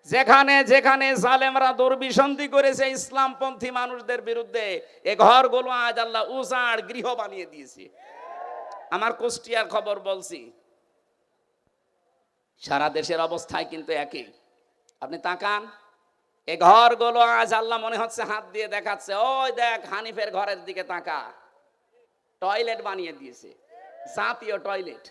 যেখানে যেখানে জালেমরা দুর্বিসন্ধি করেছে ইসলামপন্থী মানুষদের বিরুদ্ধে, এ ঘরগুলো আজ আল্লাহ উজাড় গৃহ বানিয়ে দিয়েছে। আমার কুষ্টিয়ার খবর বলছি, সারা দেশের অবস্থায় কিন্তু একই। আপনি তাকান, এ ঘরগুলো আজ আল্লাহ মনে হচ্ছে হাত দিয়ে দেখাচ্ছে, ওই দেখ হানিফের ঘরের দিকে তাকা, টয়লেট বানিয়ে দিয়েছে, জাতীয় টয়লেট।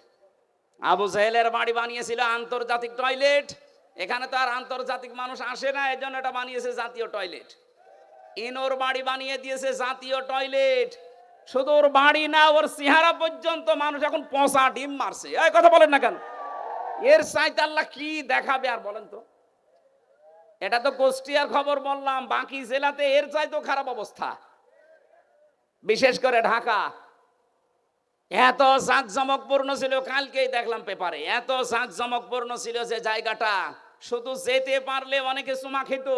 আবু জাহেলের বাড়ি বানিয়েছিল আন্তর্জাতিক টয়লেট, এখানে তো আর আন্তর্জাতিক মানুষ আসে না, এজন্য এটা বানিয়েছে জাতীয় টয়লেট। ইনোর বাড়ি বানিয়ে দিয়েছে জাতীয় টয়লেট। শুধু ওর বাড়ি না, ওর চেহারা পর্যন্ত মানুষ এখন পচা ডিম মারছে। এই কথা বলেন না কেন? এর চাইতে আল্লাহ কি দেখাবে আর বলেন তো? এটা তো কুষ্টিয়ার খবর বললাম, বাকি জেলাতে এর চাইতেও খারাপ অবস্থা, বিশেষ করে ঢাকা। এত জাঁকজমকপূর্ণ ছিল, কালকেই দেখলাম পেপারে, এত জাঁকজমকপূর্ণ ছিল যে জায়গাটা শুধু যেতে পারলে অনেকে চুমা খেত,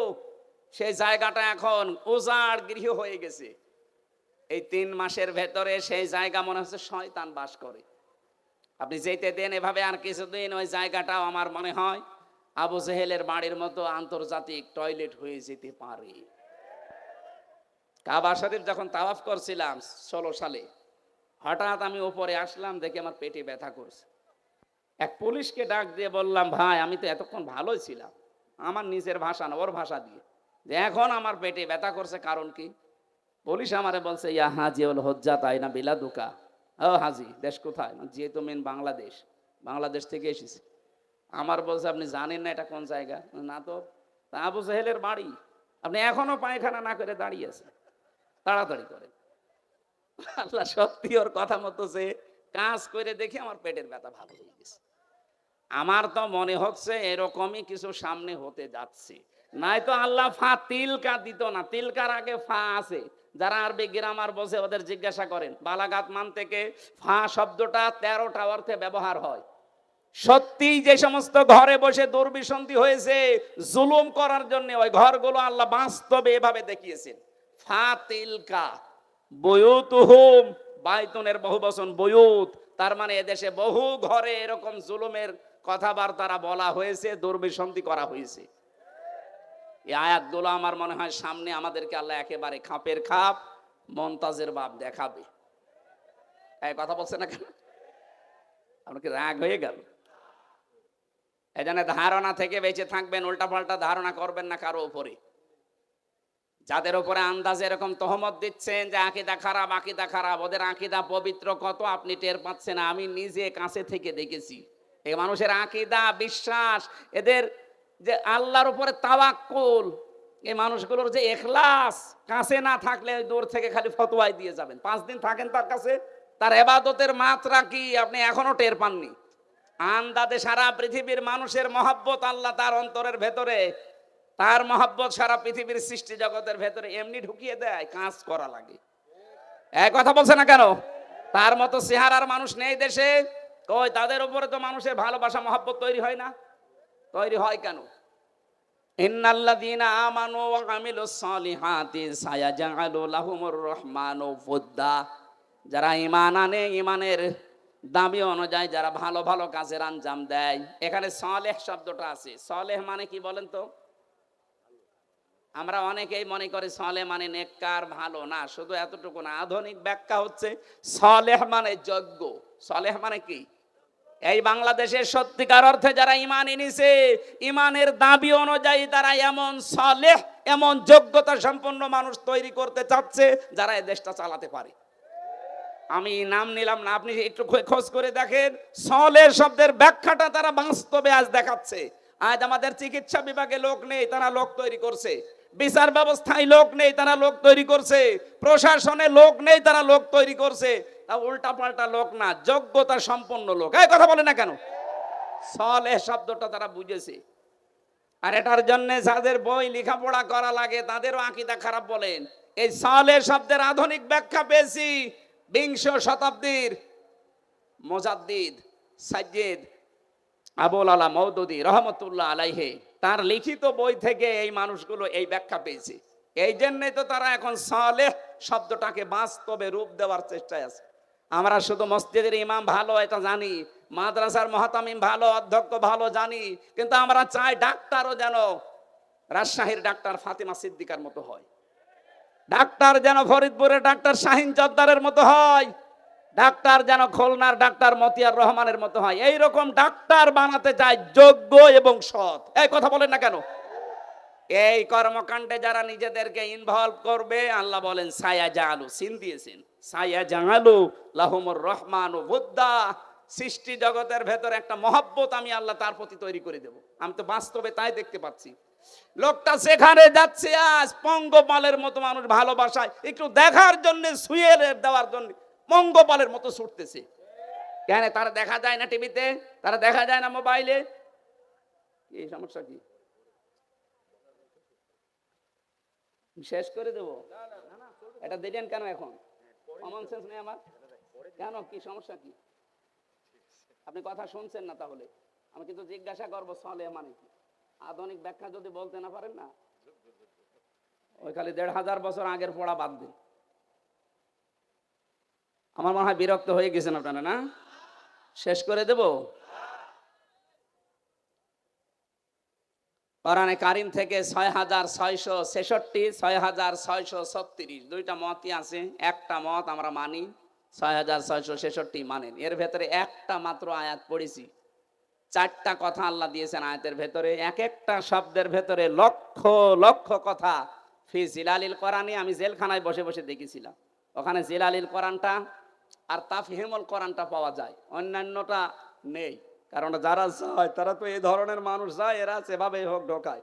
সেই জায়গাটা এখন উজাড় গৃহ হয়ে গেছে। এই 3 মাসের ভেতরে সেই জায়গা মনে হচ্ছে শয়তান বাস করে। আপনি যেতে দেন এভাবে, আর কিছুদিন ওই জায়গাটাও আমার মনে হয় আবু জেহেলের বাড়ির মতো আন্তর্জাতিক টয়লেট হয়ে যেতে পারে। কাবা শরীফ যখন তাওয়াফ করছিলাম 16 সালে, হঠাৎ আমি উপরে আসলাম, দেখে আমার পেটে ব্যথা করছে। এক পুলিশকে ডাক দিয়ে বললাম, ভাই আমি তো এতক্ষণ ভালোই ছিলাম, আমার নিজের ভাষা না, ওর ভাষা দিয়ে, যে এখন আমার পেটে ব্যথা করছে, কারণ কি? পুলিশ আমারে বলছে, ইয়া হাজি ওল হজ্জা তাই না বিলাদুকা। ও হাজি, দেশ কোথায়? যেহেতু মেন বাংলাদেশ, বাংলাদেশ থেকে এসেছি। আমার বলছে, আপনি জানেন না এটা কোন জায়গা? না তো। তা আবু জাহেলের বাড়ি, আপনি এখনো পায়খানা না করে দাঁড়িয়ে আছেন, তাড়াতাড়ি করেন। আল্লাহ সত্যি ওর কথা মতো যে কাজ করে দেখে আমার পেটের ব্যথা ভালো হয়ে গেছে। আমার তো মনে হচ্ছে এরকমই কিছু সামনে হতে যাচ্ছে, নাই তো আল্লাহ ফা তিলকা দিত না। তিলকার আগে ফা আছে, যারা আরবি গ্রামার বোঝে ওদের জিজ্ঞাসা করেন। বালাগাত মান থেকে ফা শব্দটা 13টা অর্থে ব্যবহার হয়। সত্যি যে সমস্ত ঘরে বসে দুর্বিসন্ধি হয়েছে জুলুম করার জন্য, ওই ঘরগুলো আল্লাহ বাস্তবে এভাবে দেখিয়েছেন। ফা তিলকা বুয়ুতুহুম, বাইতুনের বহুবচন বুয়ুত, তার মানে এদেশে বহু ঘরে এরকম জুলুমের কথাবার্তা বলা হয়েছে, দুর্বিসন্ধি করা হয়েছে। এই আয়াতগুলো আমার মনে হয় সামনে আমাদেরকে আল্লাহ একেবারে খাপের খাপ, মন্তাজের বাপ দেখাবে। এই কথা বলছে না কেন? আপনাকে রাগ হয়ে গেল? এই জন্য ধারণা থেকে বেঁচে থাকবেন, উল্টাপাল্টা ধারণা করবেন না কারো উপরে। যাদের উপরে আন্দাজে এরকম তহমত দিচ্ছেন যে আকীদা খারাপ, আকীদা খারাপ, ওদের আকীদা পবিত্র কত আপনি টের পাচ্ছেন না। আমি নিজে কাছে থেকে দেখেছি এই মানুষের আকীদা, বিশ্বাস, এদের যে আল্লাহর উপরে তাওয়াক্কুল, এই মানুষগুলোর যে ইখলাস, কাছে না থাকলে দূর থেকে খালি ফতোয়াই দিয়ে যাবেন। 5 দিন থাকেন তার কাছে, তার ইবাদতের মাত্রা কি আপনি এখনো টের পাননি। আন্দাজে সারা পৃথিবীর মানুষের মহব্বত আল্লাহ তার অন্তরের ভেতরে, তার মহব্বত সারা পৃথিবীর সৃষ্টি জগতের ভেতরে এমনি ঢুকিয়ে দেয়, কাজ করা লাগে। এক কথা বলছে না কেন? তার মতো চেহারার মানুষ নেই দেশে। কই তাদের উপরে তো মানুষের ভালোবাসা মহব্বত তৈরি হয় না? তৈরি হয় কেন? ইন্নাল্লাযীনা আমানু ওয়া আমিলুস সালিহাতি সায়াজআলু লাহুমুর রহমানু ওয়ুদ্দা। যারা ঈমান আনে, ঈমানের দাবি অনুযায়ী যারা ভালো ভালো কাজের আঞ্জাম দেয়। এখানে সালেহ শব্দটা আছে। সালেহ মানে কি বলেন তো? আমরা অনেকেই মনে করি সালেহ মানে নেককার, ভালো না। শুধু এতটুকু না, আধুনিক ব্যাখ্যা হচ্ছে সালেহ মানে যোগ্য। সালেহ মানে কি? এই বাংলাদেশের সত্যিকার অর্থে যারা ঈমান এনেছে, ঈমানের দাবি অনুযায়ী তারা এমন সালেহ, এমন যোগ্যতা সম্পন্ন মানুষ তৈরি করতে চাচ্ছে যারা এই দেশটা চালাতে পারে। আমি নাম নিলাম না, আপনি একটু খোঁজ করে দেখেন। সালেহ শব্দের ব্যাখ্যাটা তারা বাস্তবে আজ দেখাচ্ছে। আজ আমাদের চিকিৎসা বিভাগে লোক নেই, তারা লোক তৈরি করছে। বিচার ব্যবস্থায় লোক নেই, তারা লোক তৈরি করছে। প্রশাসনে লোক নেই, তারা লোক তৈরি করছে। তা উল্টা পাল্টা লোক না, যোগ্যতা সম্পন্ন লোক। এই কথা বলে না কেন? সালেহ শব্দটা তারা বুঝেছে। আর এটার জন্য যাদের বই লেখাপড়া করা লাগে তাদেরও আকীদা খারাপ বলেন। এই সালেহ শব্দের আধুনিক ব্যাখ্যা পেয়েছি 20 শতাব্দীর মুজাদ্দিদ সাইয়্যিদ আবুল আলা মওদুদী রহমতুল্লাহ আলাইহি তার লিখিত বই থেকে এই মানুষগুলো এই ব্যাখ্যা পেয়েছে। এই জন্যই তো তারা এখন সালেহ শব্দটাকে বাস্তবে রূপ দেওয়ার চেষ্টায় আছে। আমরা শুধু মসজিদের ইমাম ভালো এটা জানি, মাদ্রাসার মুহতামিম ভালো, অধ্যক্ষ ভালো জানি, কিন্তু আমরা চাই ডাক্তারও যেন রাজশাহীর ডাক্তার ফাতেমা সিদ্দিকার মতো হয়, ডাক্তার যেন ফরিদপুরের ডাক্তার শাহিন জর্দারের মতো হয়, ডাক্তার যেন খুলনার ডাক্তার মতিয়ার রহমানের মতো হয়। এইরকম ডাক্তার বানাতে চায়, যোগ্য এবং সৎ। এই কথা বলেন না কেন? এই কর্মকাণ্ডে যারা নিজেদেরকে ইনভলভ করবে, আল্লাহ বলেন সায়াজআলু, সিন দিয়েছেন, সায়াজআলু লাহুমুর রহমানু ওয়ুদ্দা। সৃষ্টি জগতের ভেতরে একটা মহব্বত আমি আল্লাহ তার প্রতি তৈরি করে দেব। আমি তো বাস্তবে তাই দেখতে পাচ্ছি। লোকটা সেখানে যাচ্ছে, আজ পঙ্গপালের মতো মানুষ ভালোবাসায় একটু দেখার জন্য, শুয়ে দেওয়ার জন্য পঙ্গপালের মতো ছুটতেছে। কেন? তারা দেখা যায় না টিভিতে, তারা দেখা যায় না মোবাইলে। কি সমস্যা? কি শেষ করে দেবো? এটা দিলেন কেন এখন? কমন সেন্স নেই আমার? কেন? কি সমস্যা? কি আপনি কথা শুনছেন না? তাহলে আমি কিন্তু জিজ্ঞাসা করবো সালেহ মানে কি। আধুনিক ব্যাখ্যা যদি বলতে না পারেন না, ওই খালি 1500 বছর আগের পড়া বাদ দিন। আমার মনে হয় বিরক্ত হয়ে গেছেন আপনারা, না? শেষ করে দেব। কোরআনে কারিম থেকে 6666, 6636, দুইটা মতই আছে। একটা মত আমরা মানি, 6666 মানেন। এর ভেতরে একটা মাত্র আয়াত পড়েছি, 4টা কথা আল্লাহ দিয়েছেন আয়াতের ভেতরে। এক একটা শব্দের ভেতরে লক্ষ লক্ষ কথা। ফি জিলালিল কোরআনে, আমি জেলখানায় বসে বসে দেখেছিলাম। ওখানে জিলালিল কোরআনটা আর তাফহিমুল কোরআনটা পাওয়া যায়, অন্যান্যটা নেই। কারণ যারা যায় তারা তো এই ধরনের মানুষ যায়, এরা সেভাবে হোক ঢোকায়।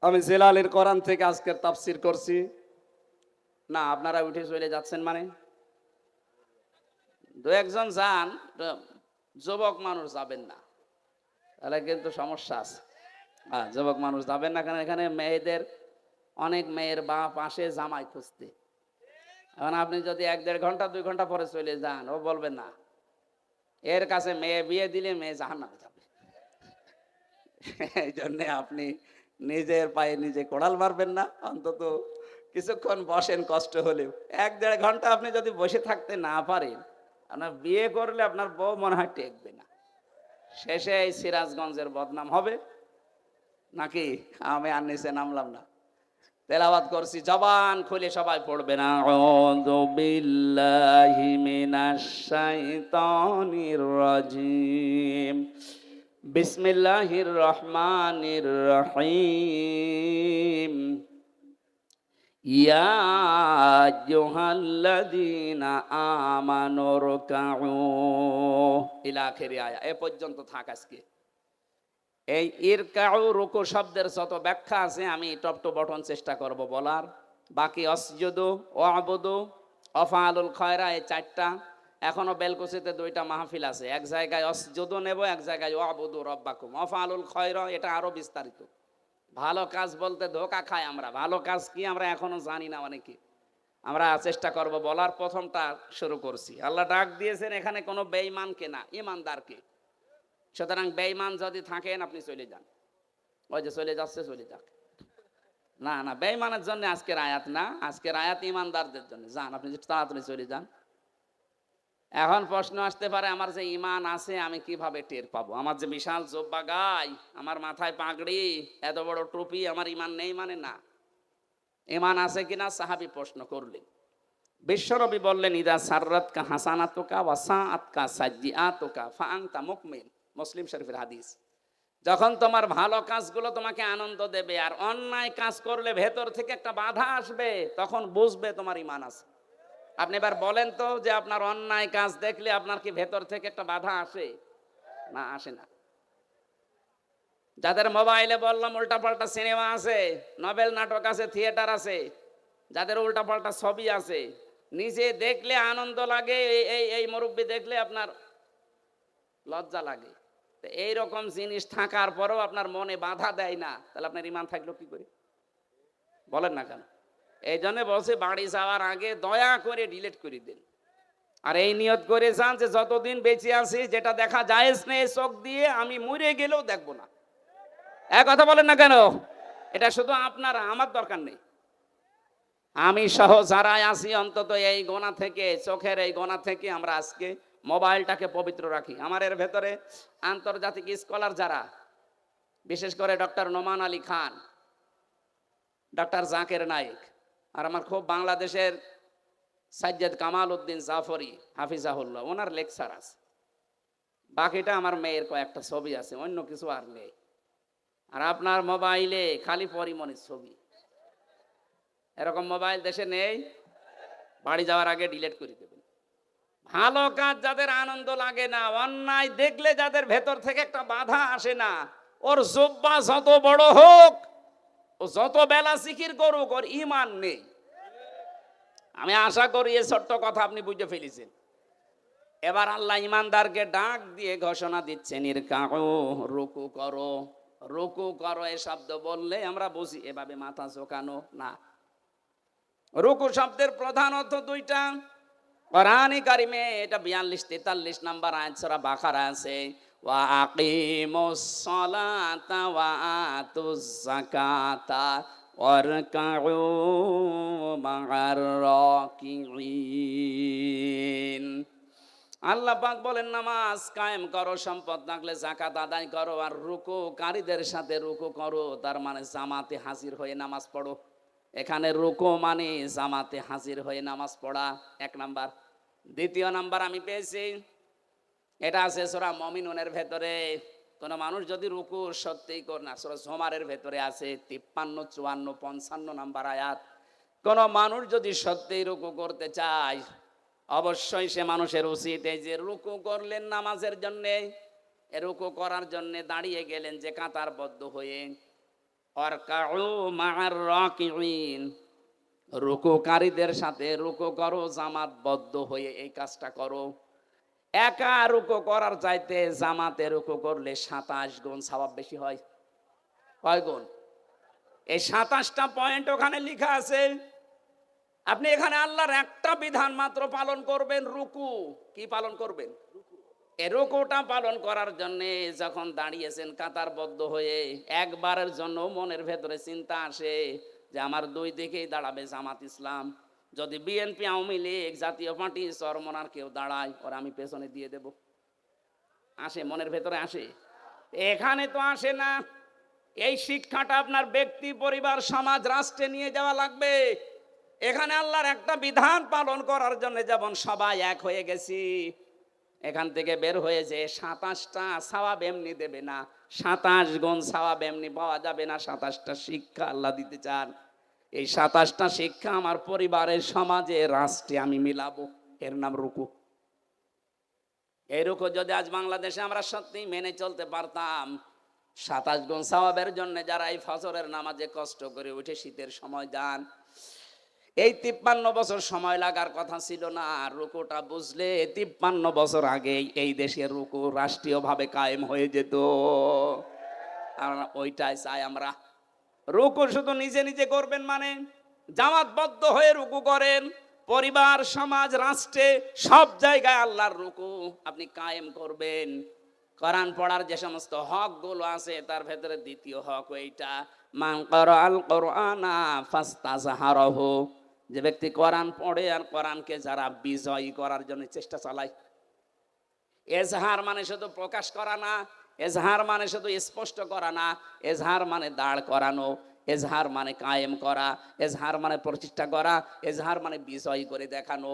আমি জিলালিল কোরআন থেকে আজকের তাফসির করছি না। আপনারা উঠে চলে যাচ্ছেন মানে? 2-1 যান, যুবক মানুষ যাবেন না, তাহলে কিন্তু সমস্যা আছে। হ্যাঁ, যুবক মানুষ যাবেন না, কারণ এখানে মেয়েদের, অনেক মেয়ের বাপ আসে জামাই খুঁজতে। এখন আপনি যদি 1-1.5 ঘন্টা 2 ঘন্টা পরে চলে যান, ও বলবেন না, এর কাছে মেয়ে বিয়ে দিলে মেয়ে জাহান্নামে যাবে। এই জন্যে আপনি নিজের পায়ে নিজে কোড়াল মারবেন না, অন্তত কিছুক্ষণ বসেন, কষ্ট হলেও। 1-1.5 ঘন্টা আপনি যদি বসে থাকতে না পারেন, আপনার বিয়ে করলে আপনার বউ মনে হয় টেকবে না। শেষে এই সিরাজগঞ্জের বদনাম হবে নাকি? আমি আর নিচে নামলাম না, তেলাওয়াত করছি, জবান খুলে সবাই পড়বেন। আউযু বিল্লাহি মিনাশ শাইতানির রাজিম। বিসমিল্লাহির রহমানির রহিম। ইয়া আইয়ুহাল্লাযীনা আমানু রুকউ ইলা আখিরি আয়া। এ পর্যন্ত থাক আজকে। এই ইরকাউ রুকু শব্দের যত ব্যাখ্যা আছে আমি টপ টু বটন চেষ্টা করব বলার। বাকি অসজুদু, ওয়াবুদু, অফআলুল খয়রা, এই চারটা। এখনো বেলকুচিতে দুইটা মাহফিল আছে, এক জায়গায় অসজুদু নেব, এক জায়গায় ওয়াবুদু রব্বাকুম। অফআলুল খয়রা এটা আরো বিস্তারিত। ভালো কাজ বলতে ধোকা খাই আমরা, ভালো কাজ কি আমরা এখনো জানি না অনেকে। আমরা চেষ্টা করব বলার। প্রথমটা শুরু করছি। আল্লাহ ডাক দিয়েছেন এখানে কোনো বেঈমানকে না, ইমানদারকে। সুতরাং বেঈমান যদি থাকেন আপনি চলে যান। ওই যে চলে যাচ্ছে, চলে যাক। না না, বেঈমানের জন্য আজকের আয়াত না, আজকের আয়াত ইমানদারদের জন্য। যান আপনি তাড়াতাড়ি চলে যান। এখন প্রশ্ন আসতে পারে, আমার যে ইমান আছে আমি কিভাবে টের পাবো? আমার যে বিশাল জোব্বা গাই, আমার মাথায় পাগড়ি, এত বড় টুপি, আমার ইমান নেই মানে? না, ইমান আছে কিনা সাহাবী প্রশ্ন করলেন। বিশ্বনবী বললেন, ইদা সাররাতকা হাসানাতুকা ওয়া সাআতকা সাইয়্যাতুকা ফাআনতা মুকমিন। মুসলিম শরীফের হাদিস। যখন তোমার ভালো কাজগুলো তোমাকে আনন্দ দেবে আর অন্যায় কাজ করলে ভেতর থেকে একটা বাধা আসবে, তখন বুঝবে তোমার ইমান আছে। আপনি এবার বলেন তো, যে আপনার অন্যায় কাজ দেখলে আপনার কি ভেতর থেকে একটা বাধা আসে? না, আসে না। যাদের মোবাইলে বললাম উল্টাপাল্টা সিনেমা আছে, নভেল নাটক আছে, থিয়েটার আছে, যাদের উল্টাপাল্টা ছবি আছে, নিজে দেখলে আনন্দ লাগে, এই এই মুরব্বি দেখলে আপনার লজ্জা লাগে। তো এইরকম জিনিস থাকার পরেও আপনার মনে বাধা দেয় না, তাহলে আপনার ইমান থাকলো কি করে? বলেন না কেন? এই জন্য বলছে বাড়ি যাওয়ার আগে দয়া করে ডিলিট করে দিন। আর এই নিয়ত করে যান যে যতদিন বেঁচে আছি যেটা দেখা যায় না চোখ দিয়ে, আমি মরে গেলেও দেখবো না। এক কথা বলেন না কেন? এটা শুধু আপনারা, আমার দরকার নেই। আমি সহ যারাই আছি অন্তত এই গোনা থেকে, চোখের এই গোনা থেকে আমরা আজকে মোবাইলটাকে পবিত্র রাখি। আমার এর ভেতরে আন্তর্জাতিক স্কলার যারা, বিশেষ করে ডক্টর নোমান আলী খান, ডক্টর জাকের নায়েক, আর আমার খুব বাংলাদেশের সাজ্জাদ কামাল উদ্দিন জাফরি হাফিজাহুল্লাহ, ওনার লেকচার আছে। বাকিটা আমার মেয়ের কয়েকটা ছবি আছে, অন্য কিছু আর নেই। আর আপনার মোবাইলে খালি পরিমণির ছবি। এরকম মোবাইল দেশে নেই। বাড়ি যাওয়ার আগে ডিলিট করে দেবেন। ভালো কাজ যাদের আনন্দ লাগে না, অন্যায় দেখলে যাদের ভেতর থেকে একটা বাধা আসে না, ওর জুব্বা যত বড় হোক, ও যত বেলা জিকির করুক, ওর ইমান নেই। আমি আশা করি এই ছোট্ট কথা আপনি বুঝে ফেলেছেন। এবার আল্লাহ ইমানদারকে ডাক দিয়ে ঘোষণা দিচ্ছেন, ইরকাউ, রুকু করো। রুকু করো এই শব্দ বললে আমরা বুঝি এভাবে মাথা ঝোঁকানো না। রুকু শব্দের প্রধান অর্থ দুইটা। কোরআনে কারিমে এটা 42-43 নাম্বার আয়াত সূরা বাকারা আছে, ওয়া আকিমুস সালাতা ওয়া আতুজ যাকাতা ওয়ারকাউ মা'আর রাকিঈন। আল্লাহ পাক বলেন, নামাজ কায়েম করো, সম্পদ থাকলে যাকাত আদায় করো, আর রুকুকারীদের সাথে রুকু করো। তার মানে জামাতে হাজির হয়ে নামাজ পড়ো। এখানে রুকু মানে জামাতে হাজির হয়ে নামাজ পড়া, এক নাম্বার। দ্বিতীয় নাম্বার আমি পেয়েছি, এটা আছে সূরা মুমিনুনের ভেতরে। কোন মানুষ যদি রুকু সত্যিই করে না, সূরা জুমারের ভেতরে আছে 53, 54, 55 নাম্বার আয়াত। কোন মানুষ যদি সত্যিই রুকু করতে চায়, অবশ্যই সে মানুষের উচিত এই যে রুকু করলেন নামাজের জন্যে, রুকু করার জন্য দাঁড়িয়ে গেলেন যে কাতারবদ্ধ হয়ে, ওয়ারকাউ মা'আর রাকিঈন, রুকুকারীদের সাথে রুকু করো, জামাতবদ্ধ হয়ে এই কাজটা করো। একা রুকু করার চাইতে জামাতে রুকু করলে 27 গুণ সওয়াব বেশি হয়। কয় গুণ? এই 27টা পয়েন্ট ওখানে লেখা আছে। আপনি এখানে আল্লাহর একটা বিধান মাত্র পালন করবেন, রুকু। কি পালন করবেন? এই রুকুটা পালন করার জন্য যখন দাঁড়িয়েছেন কাতারবদ্ধ হয়ে, একবারের জন্য মনের ভেতরে চিন্তা আসে যে আমার দুই দিকেই দাঁড়াবে জামাত ইসলাম। যদি বিএনপি, আওয়ামী লীগ, জাতীয় পার্টি, চরমনার কেউ দাঁড়ায়, ওরা আমি পেছনে দিয়ে দেব। আসে? মনের ভেতরে আসে? এখানে তো আসে না। এই শিক্ষাটা আপনার ব্যক্তি, পরিবার, সমাজ, রাষ্ট্রে নিয়ে যাওয়া লাগবে। এখানে আল্লাহর একটা বিধান পালন করার জন্য যেমন সবাই এক হয়ে গেছি, এখান থেকে বের হয়েছে 27টা সওয়াব এমনি দেবে না, 27 গুণ সওয়াব এমনি পাওয়া যাবে না। 27টা শিক্ষা আল্লাহ দিতে চান। এই 27টা শিক্ষা আমার পরিবারের, সমাজে, রাষ্ট্রে আমি মিলাবো। এর নাম রুকু। এই রুকু যদি আজ বাংলাদেশে আমরা সত্যি মেনে চলতে পারতাম, 27 গুণ সওয়াবের জন্য যারা এই ফজরের নামাজে কষ্ট করে উঠে শীতের সময় যান, এই 53 বছর সময় লাগার কথা ছিল না। রুকুটা বুঝলে 53 বছর আগে এই দেশের রুকু রাষ্ট্রীয়ভাবে কায়েম হয়ে যেত। আর ওইটাই চাই আমরা। রুকু শুধু নিজে নিজে করবেন মানে, জামাতবদ্ধ হয়ে রুকু করেন। পরিবার, সমাজ, রাষ্ট্রে সব জায়গায় আল্লাহর রুকু আপনি কায়েম করবেন। কোরআন পড়ার যে সমস্ত হক গুলো আছে তার ভেতরে দ্বিতীয় হক এইটা, মান ক্বারাআল কুরআনা ফাস্তাযহারাহু। যে ব্যক্তি কোরআন পড়ে আর কোরআনকে যারা বিজয়ী করার জন্য চেষ্টা চালায়। এজহার মানে শুধু প্রকাশ করা না, এজহার মানে শুধু স্পষ্ট করা না, এজহার মানে দাঁড় করানো, এজহার মানে কায়েম করা, এজহার মানে প্রতিষ্ঠা করা, এজহার মানে বিজয়ী করে দেখানো।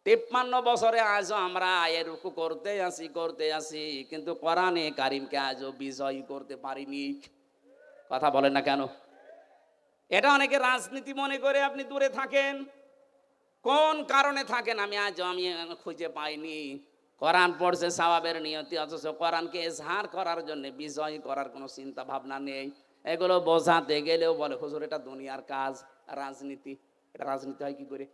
53 বছরে আজও আমরা রুকু করতে আসি, কিন্তু কোরআনে কারিমকে আজও বিজয়ী করতে পারিনি। কথা বলেন না কেন? এটা অনেকে রাজনীতি মনে করে আপনি দূরে থাকেন। কোন কারণে থাকেন আমি খুঁজে পাইনি। কোরআন পড়ছে সওয়াবের নিয়তি, অথচ কোরআনকে এজহার করার জন্য, বিজয় করার কোনো চিন্তা ভাবনা নেই। এগুলো বোঝাতে গেলেও বলে হুজুর এটা দুনিয়ার কাজ, রাজনীতি। এটা রাজনীতি হয় কি করে?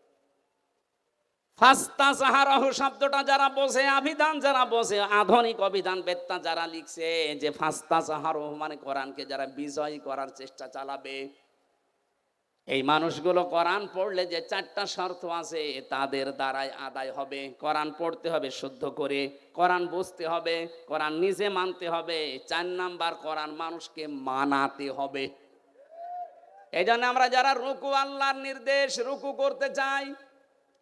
ফাস্তাযহারাহু শব্দটা যারা বোঝে, অভিধান যারা বোঝে, আধুনিক অভিধান বেত্তা যারা লিখছে যে ফাস্তাযহারাহু মানে কোরআনকে যারা বিজয় করার চেষ্টা চালাবে, এই মানুষগুলো কোরআন পড়লে যে 4টা শর্ত আছে তাদের দ্বারাই আদায় হবে। কোরআন পড়তে হবে শুদ্ধ করে, কোরআন বুঝতে হবে, কোরআন নিজে মানতে হবে। 4 নাম্বার, কোরআন মানুষকে মানাতে হবে। এই জন্য আমরা যারা রুকু, আল্লাহর নির্দেশ, রুকু করতে চাই,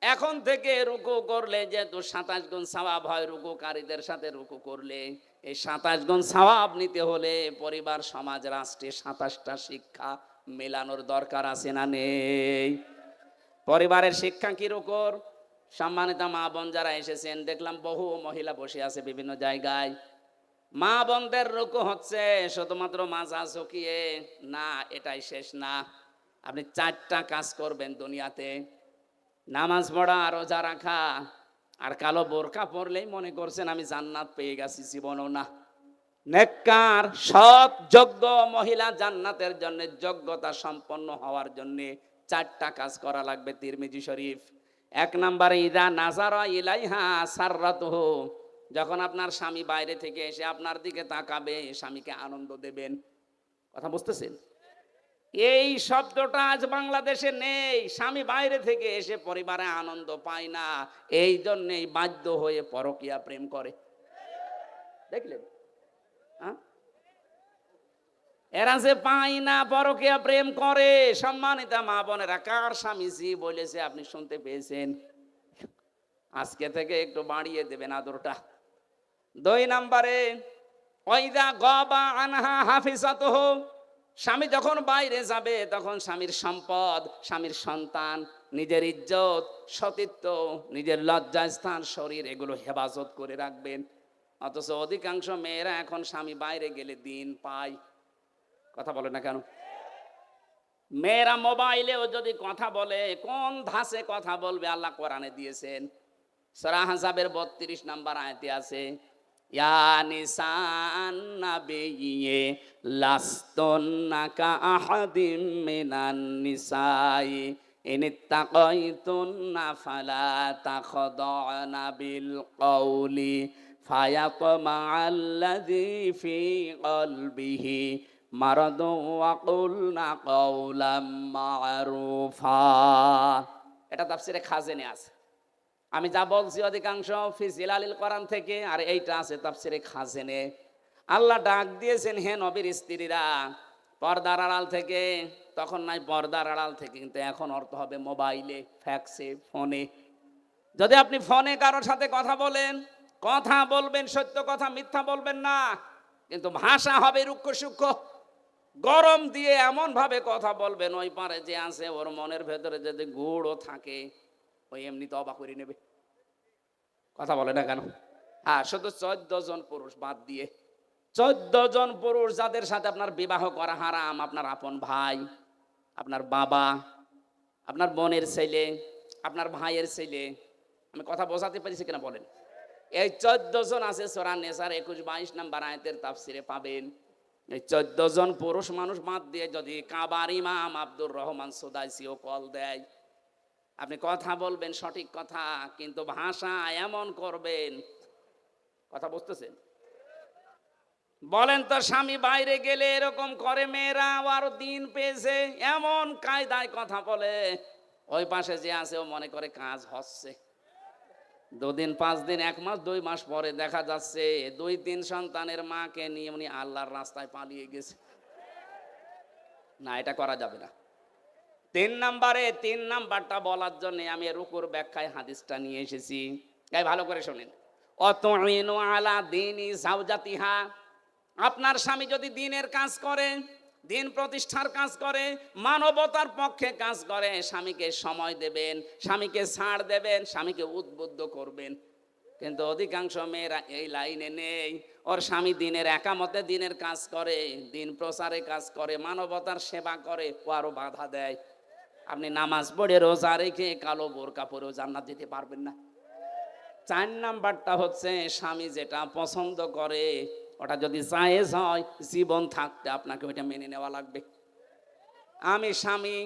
এখন থেকে রুকু করলে যেহেতু 27 গুণ সওয়াব হয় রুকুকারীদের সাথে রুকু করলে, এই 27 গুণ সওয়াব নিতে হলে পরিবার, সমাজ, রাষ্ট্রে 27টা শিক্ষা মেলানোর দরকার আছে না নেই? পরিবারের শিক্ষা কি রুকুর? সম্মানিত মা বোন যারা এসেছেন, দেখলাম বহু মহিলা বসে আছে বিভিন্ন জায়গায়। মা বোনদের রুকু হচ্ছে শুধুমাত্র মাজা ঝুঁকিয়ে না, এটাই শেষ না। আপনি 4টা কাজ করবেন দুনিয়াতে: নামাজ পড়া, রোজা রাখা, আর কালো বোরকা পরলেই মনে করছেন আমি জান্নাত পেয়ে গেছি, জীবনও না। নেককার, সৎ, যোগ্য মহিলা জান্নাতের জন্য, যোগ্যতা সম্পন্ন হওয়ার জন্য 4টা কাজ করা লাগবে। তিরমিজি শরীফ। 1 নম্বরে ইদা নাজারা ইলাইহা সাররাতুহু, যখন আপনার স্বামী বাইরে থেকে এসে আপনার দিকে তাকাবে, স্বামীকে আনন্দ দেবেন। কথা বুঝতেছেন? এই শব্দটা আজ বাংলাদেশে নেই। স্বামী বাইরে থেকে এসে পরিবারে আনন্দ পায় না, এই জন্যই বাধ্য হয়ে পরকীয়া প্রেম করে। দেখলেন? এরা যে পায় না, পরকীয়া প্রেম করে। সম্মানিতা মা বোনেরা, কার স্বামী জি বলেছে আপনি শুনতে পেয়েছেন? আজকে থেকে একটু বাড়িয়ে দেবেন আদরটা। 2 নম্বরে ওয়াইদা গাবা আনহা হাফিজাতুহু, স্বামী যখন বাইরে যাবে তখন স্বামীর সম্পদ, স্বামীর সন্তান, নিজের ইজ্জত, সতীত্ব, নিজের লজ্জাস্থান, শরীর, এগুলো হেফাজত করে রাখবেন। অথচ অধিকাংশ মেয়েরা এখন স্বামী বাইরে গেলে দিন পায়। কথা বলে না কেন? মেয়েরা মোবাইলেও যদি কথা বলে, কোন ধাঁচে কথা বলবে আল্লাহ কোরআনে দিয়েছেন। সূরা আহজাবের 32 নম্বর আয়াতে আছে, ইয়া নিসান নাবিয়্যি লাস্তুন্না কা আহাদিম মিনান নিসাই ইনিত্তাকাইতুন্না ফালা তাখদা'না বিল কওলি ফায়াতমা'আল্লাযী ফি কলবিহি মারাদু ওয়া কুলনা কাওলাম মা'রুফা। এটা তাফসীরে খাজেনে আছে। আমি যা বলছি অধিকাংশ ফি জিলালিল কোরআন থেকে, আর এইটা আছে তাফসীরে খাজেনে। আল্লাহ ডাক দিয়েছেন, হে নবীর স্ত্রীরা, পর্দার আড়াল থেকে। তখন নাই পর্দার আড়াল থেকে, কিন্তু এখন অর্থ হবে মোবাইলে, ফ্যাক্সে, ফোনে। যদি আপনি ফোনে কারোর সাথে কথা বলেন, কথা বলবেন সত্য কথা, মিথ্যা বলবেন না, কিন্তু ভাষা হবে রুক্ষ সূক্ষ্ম। গরম দিয়ে এমন ভাবে কথা বলবেন, ওই পারে যে আছে ওর মনের ভেতরে যদি গুড়ও থাকে ওই এমনি তো অবাক করে নেবে। কথা বলে না কেন? হ্যাঁ, শুধু 14 জন পুরুষ বাদ দিয়ে 14 জন পুরুষ যাদের সাথে আপনার বিবাহ করা হারাম, আপনার আপন ভাই, আপনার বাবা, আপনার বোনের ছেলে, আপনার ভাইয়ের ছেলে। আমি কথা বোঝাতে পেরেছি কিনা বলেন? এই 14 জন আছে সূরা নেসার 21-22 নাম্বার আয়াতের তাফসিরে পাবেন। এই 14 জন পুরুষ মানুষ বাদ দিয়ে যদি কাবার ইমাম আব্দুর রহমান সুদাইসিও কল দেয়, আপনি কথা বলবেন সঠিক কথা, কিন্তু ভাষা এমন করবেন, কথা বুঝতেছেন? বলেন তো, স্বামী বাইরে গেলে এরকম করে মেয়েরা, আরো দিন পেয়েছে, এমন কায়দায় কথা বলে, ওই পাশে যে আছে ও মনে করে কাজ হচ্ছে। 2 দিন 5 দিন 1 মাস 2 মাস পরে দেখা যাচ্ছে 2-3 সন্তানের মাকে নিয়ে উনি আল্লাহর রাস্তায় পালিয়ে গেছে। না, এটা করা যাবে না। 3 নাম্বারটা বলার জন্য আমি রুকুর ব্যাখ্যায় হাদিসটা নিয়ে এসেছি। তাই ভালো করে শোনেন। অতুইনু আলা দীনি যাওজাতিহা, আপনার স্বামী যদি দ্বীনের কাজ করে, দ্বীন প্রতিষ্ঠার কাজ করে, মানবতার পক্ষে কাজ করে, স্বামীকে সময় দেবেন, স্বামীকে ছাড় দেবেন, স্বামীকে উদ্বুদ্ধ করবেন। কিন্তু অধিকাংশ মেয়েরা এই লাইনে নেই। ওর স্বামী দ্বীনের একামতে দ্বীনের কাজ করে, দ্বীন প্রচারে কাজ করে, মানবতার সেবা করে, ও আরো বাধা দেয়। আপনি নামাজ পড়ে রোজা রেখে কালো বোরকা পরেও জান্নাত যেতে পারবেন না। 4 নাম্বারটা হচ্ছে, স্বামী যেটা পছন্দ করে ওটা যদি জায়েজ হয়, জীবন থাকতে আপনাকে ওইটা মেনে নেওয়া লাগবে। আমি স্বামী,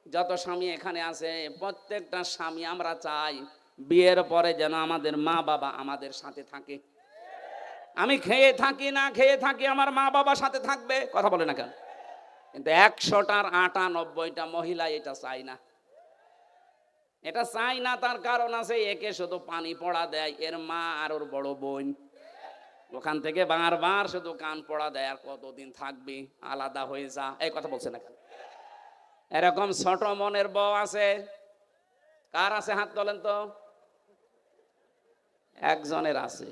যত স্বামী এখানে আছে, প্রত্যেকটা স্বামী আমরা চাই বিয়ের পরে যেন আমাদের মা বাবা আমাদের সাথে থাকে। আমি খেয়ে থাকি না খেয়ে থাকি, আমার মা বাবা সাথে থাকবে, কথা বলে না কেন? কিন্তু 100টার 98টা মহিলা এটা চাই না। এটা চাই না, তার কারণ আছে, একে শুধু পানি পড়া দেয় এর মা আর ওর বড় বোন, ওখান থেকে বারবার শুধু কান পড়া দেয়, আর কতদিন থাকবি, আলাদা হয়ে যা, এই কথা বলছে না কেন? এরকম ছোট মনের বউ আছে? কার আছে হাত তোলেন তো। একজনের আছে।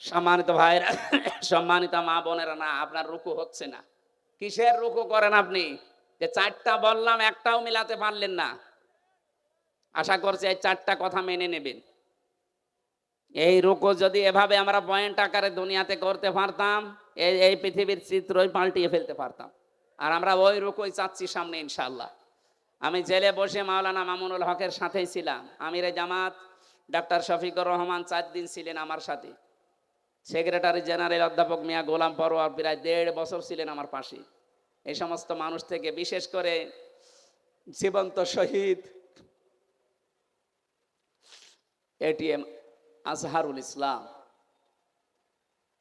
সম্মানিত ভাইরা, সম্মানিত মা বোনেরা, না আপনার রুকু হচ্ছে না। কিসের রুকু করেন আপনি? যে 4টা বললাম, একটাও মিলাতে পারলেন না। আশা করছি এই 4টা কথা মেনে নেবেন। এই রুকু যদি এভাবে আমরা পয়েন্ট আকারে দুনিয়াতে করতে পারতাম, এই পৃথিবীর চিত্রই পাল্টিয়ে ফেলতে পারতাম। আর আমরা ওই রুকুই চাচ্ছি সামনে ইনশাআল্লাহ। আমি জেলে বসে মাওলানা মামুনুল হকের সাথেই ছিলাম। আমিরে জামাত ডাক্তার শফিকুর রহমান 4 দিন ছিলেন আমার সাথে। সেক্রেটারি জেনারেল অধ্যাপক মিয়া গোলাম পরোয়ার প্রায় 1.5 বছর ছিলেন আমার পাশে। এই সমস্ত মানুষ থেকে, বিশেষ করে জীবন্ত শহীদ এটিএম আজহারুল ইসলাম,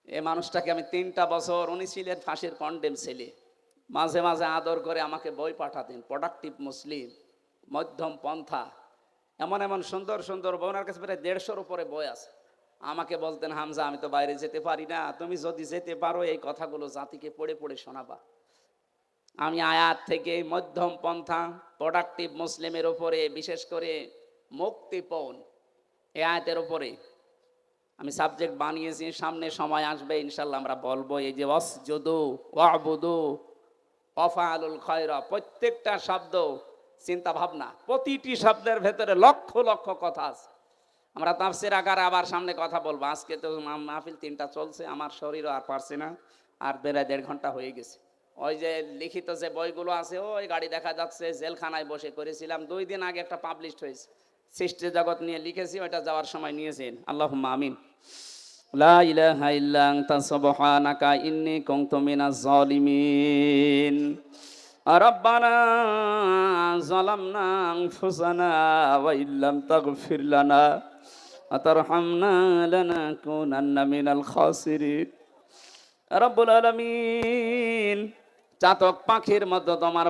এই মানুষটাকে আমি 3টা বছর, উনি ছিলেন ফাঁসির কন্ডেম ছেলে, মাঝে মাঝে আদর করে আমাকে বই পাঠাতেন, প্রোডাক্টিভ মুসলিম, মধ্যম পন্থা, এমন এমন সুন্দর সুন্দর বই, ওনার কাছে প্রায় 150-র উপরে বই আছে। আমাকে বলতেন, হামজা আমি তো বাইরে যেতে পারি না, তুমি যদি যেতে পারো এই কথাগুলো জাতিকে পড়ে পড়ে শোনাবা। আমি আয়াত থেকে মধ্যম পন্থা, প্রোডাক্টিভ মুসলিমের উপরে, বিশেষ করে মুক্তিপণ, এই আয়াতের উপরে আমি সাবজেক্ট বানিয়েছি। সামনে সময় আসবে ইনশাল্লাহ আমরা বলবো, এই যে ওয়াসজুদু ওয়াবুদু ওয়াফআলুল খায়রা, প্রত্যেকটা শব্দ চিন্তা ভাবনা, প্রতিটি শব্দের ভেতরে লক্ষ লক্ষ কথা আছে। আমরা তাফসীর আকারে আবার সামনে কথা বলবো। আজকে তো মাহফিল 3টা চলছে, আমার শরীরও আর পারছে না, আর প্রায় 1.5 ঘন্টা হয়ে গেছে। ওই যে লিখিত যে বইগুলো আছে, ওই গাড়ি দেখা যাচ্ছে, জেলখানায় বসে করেছিলাম, 2 দিন আগে একটা পাবলিশ হয়েছে, সৃষ্টি জগৎ নিয়ে লিখেছি, ওইটা যাওয়ার সময় নিয়েছেন। আল্লাহুম্মা আমিন। লা ইলাহা ইল্লা আনতা সুবহানাকা ইন্নী কুনতু মিনাজ জালিমিন। রব্বানা যালামনা আনফুসানা ওয়া ইল্লাম তাগফির লানা ওয়া তারহামনা লানাকুনান্না মিনাল খাসিরিন। রব্বুল আলামিন, চাতক পাখির মতো তোমার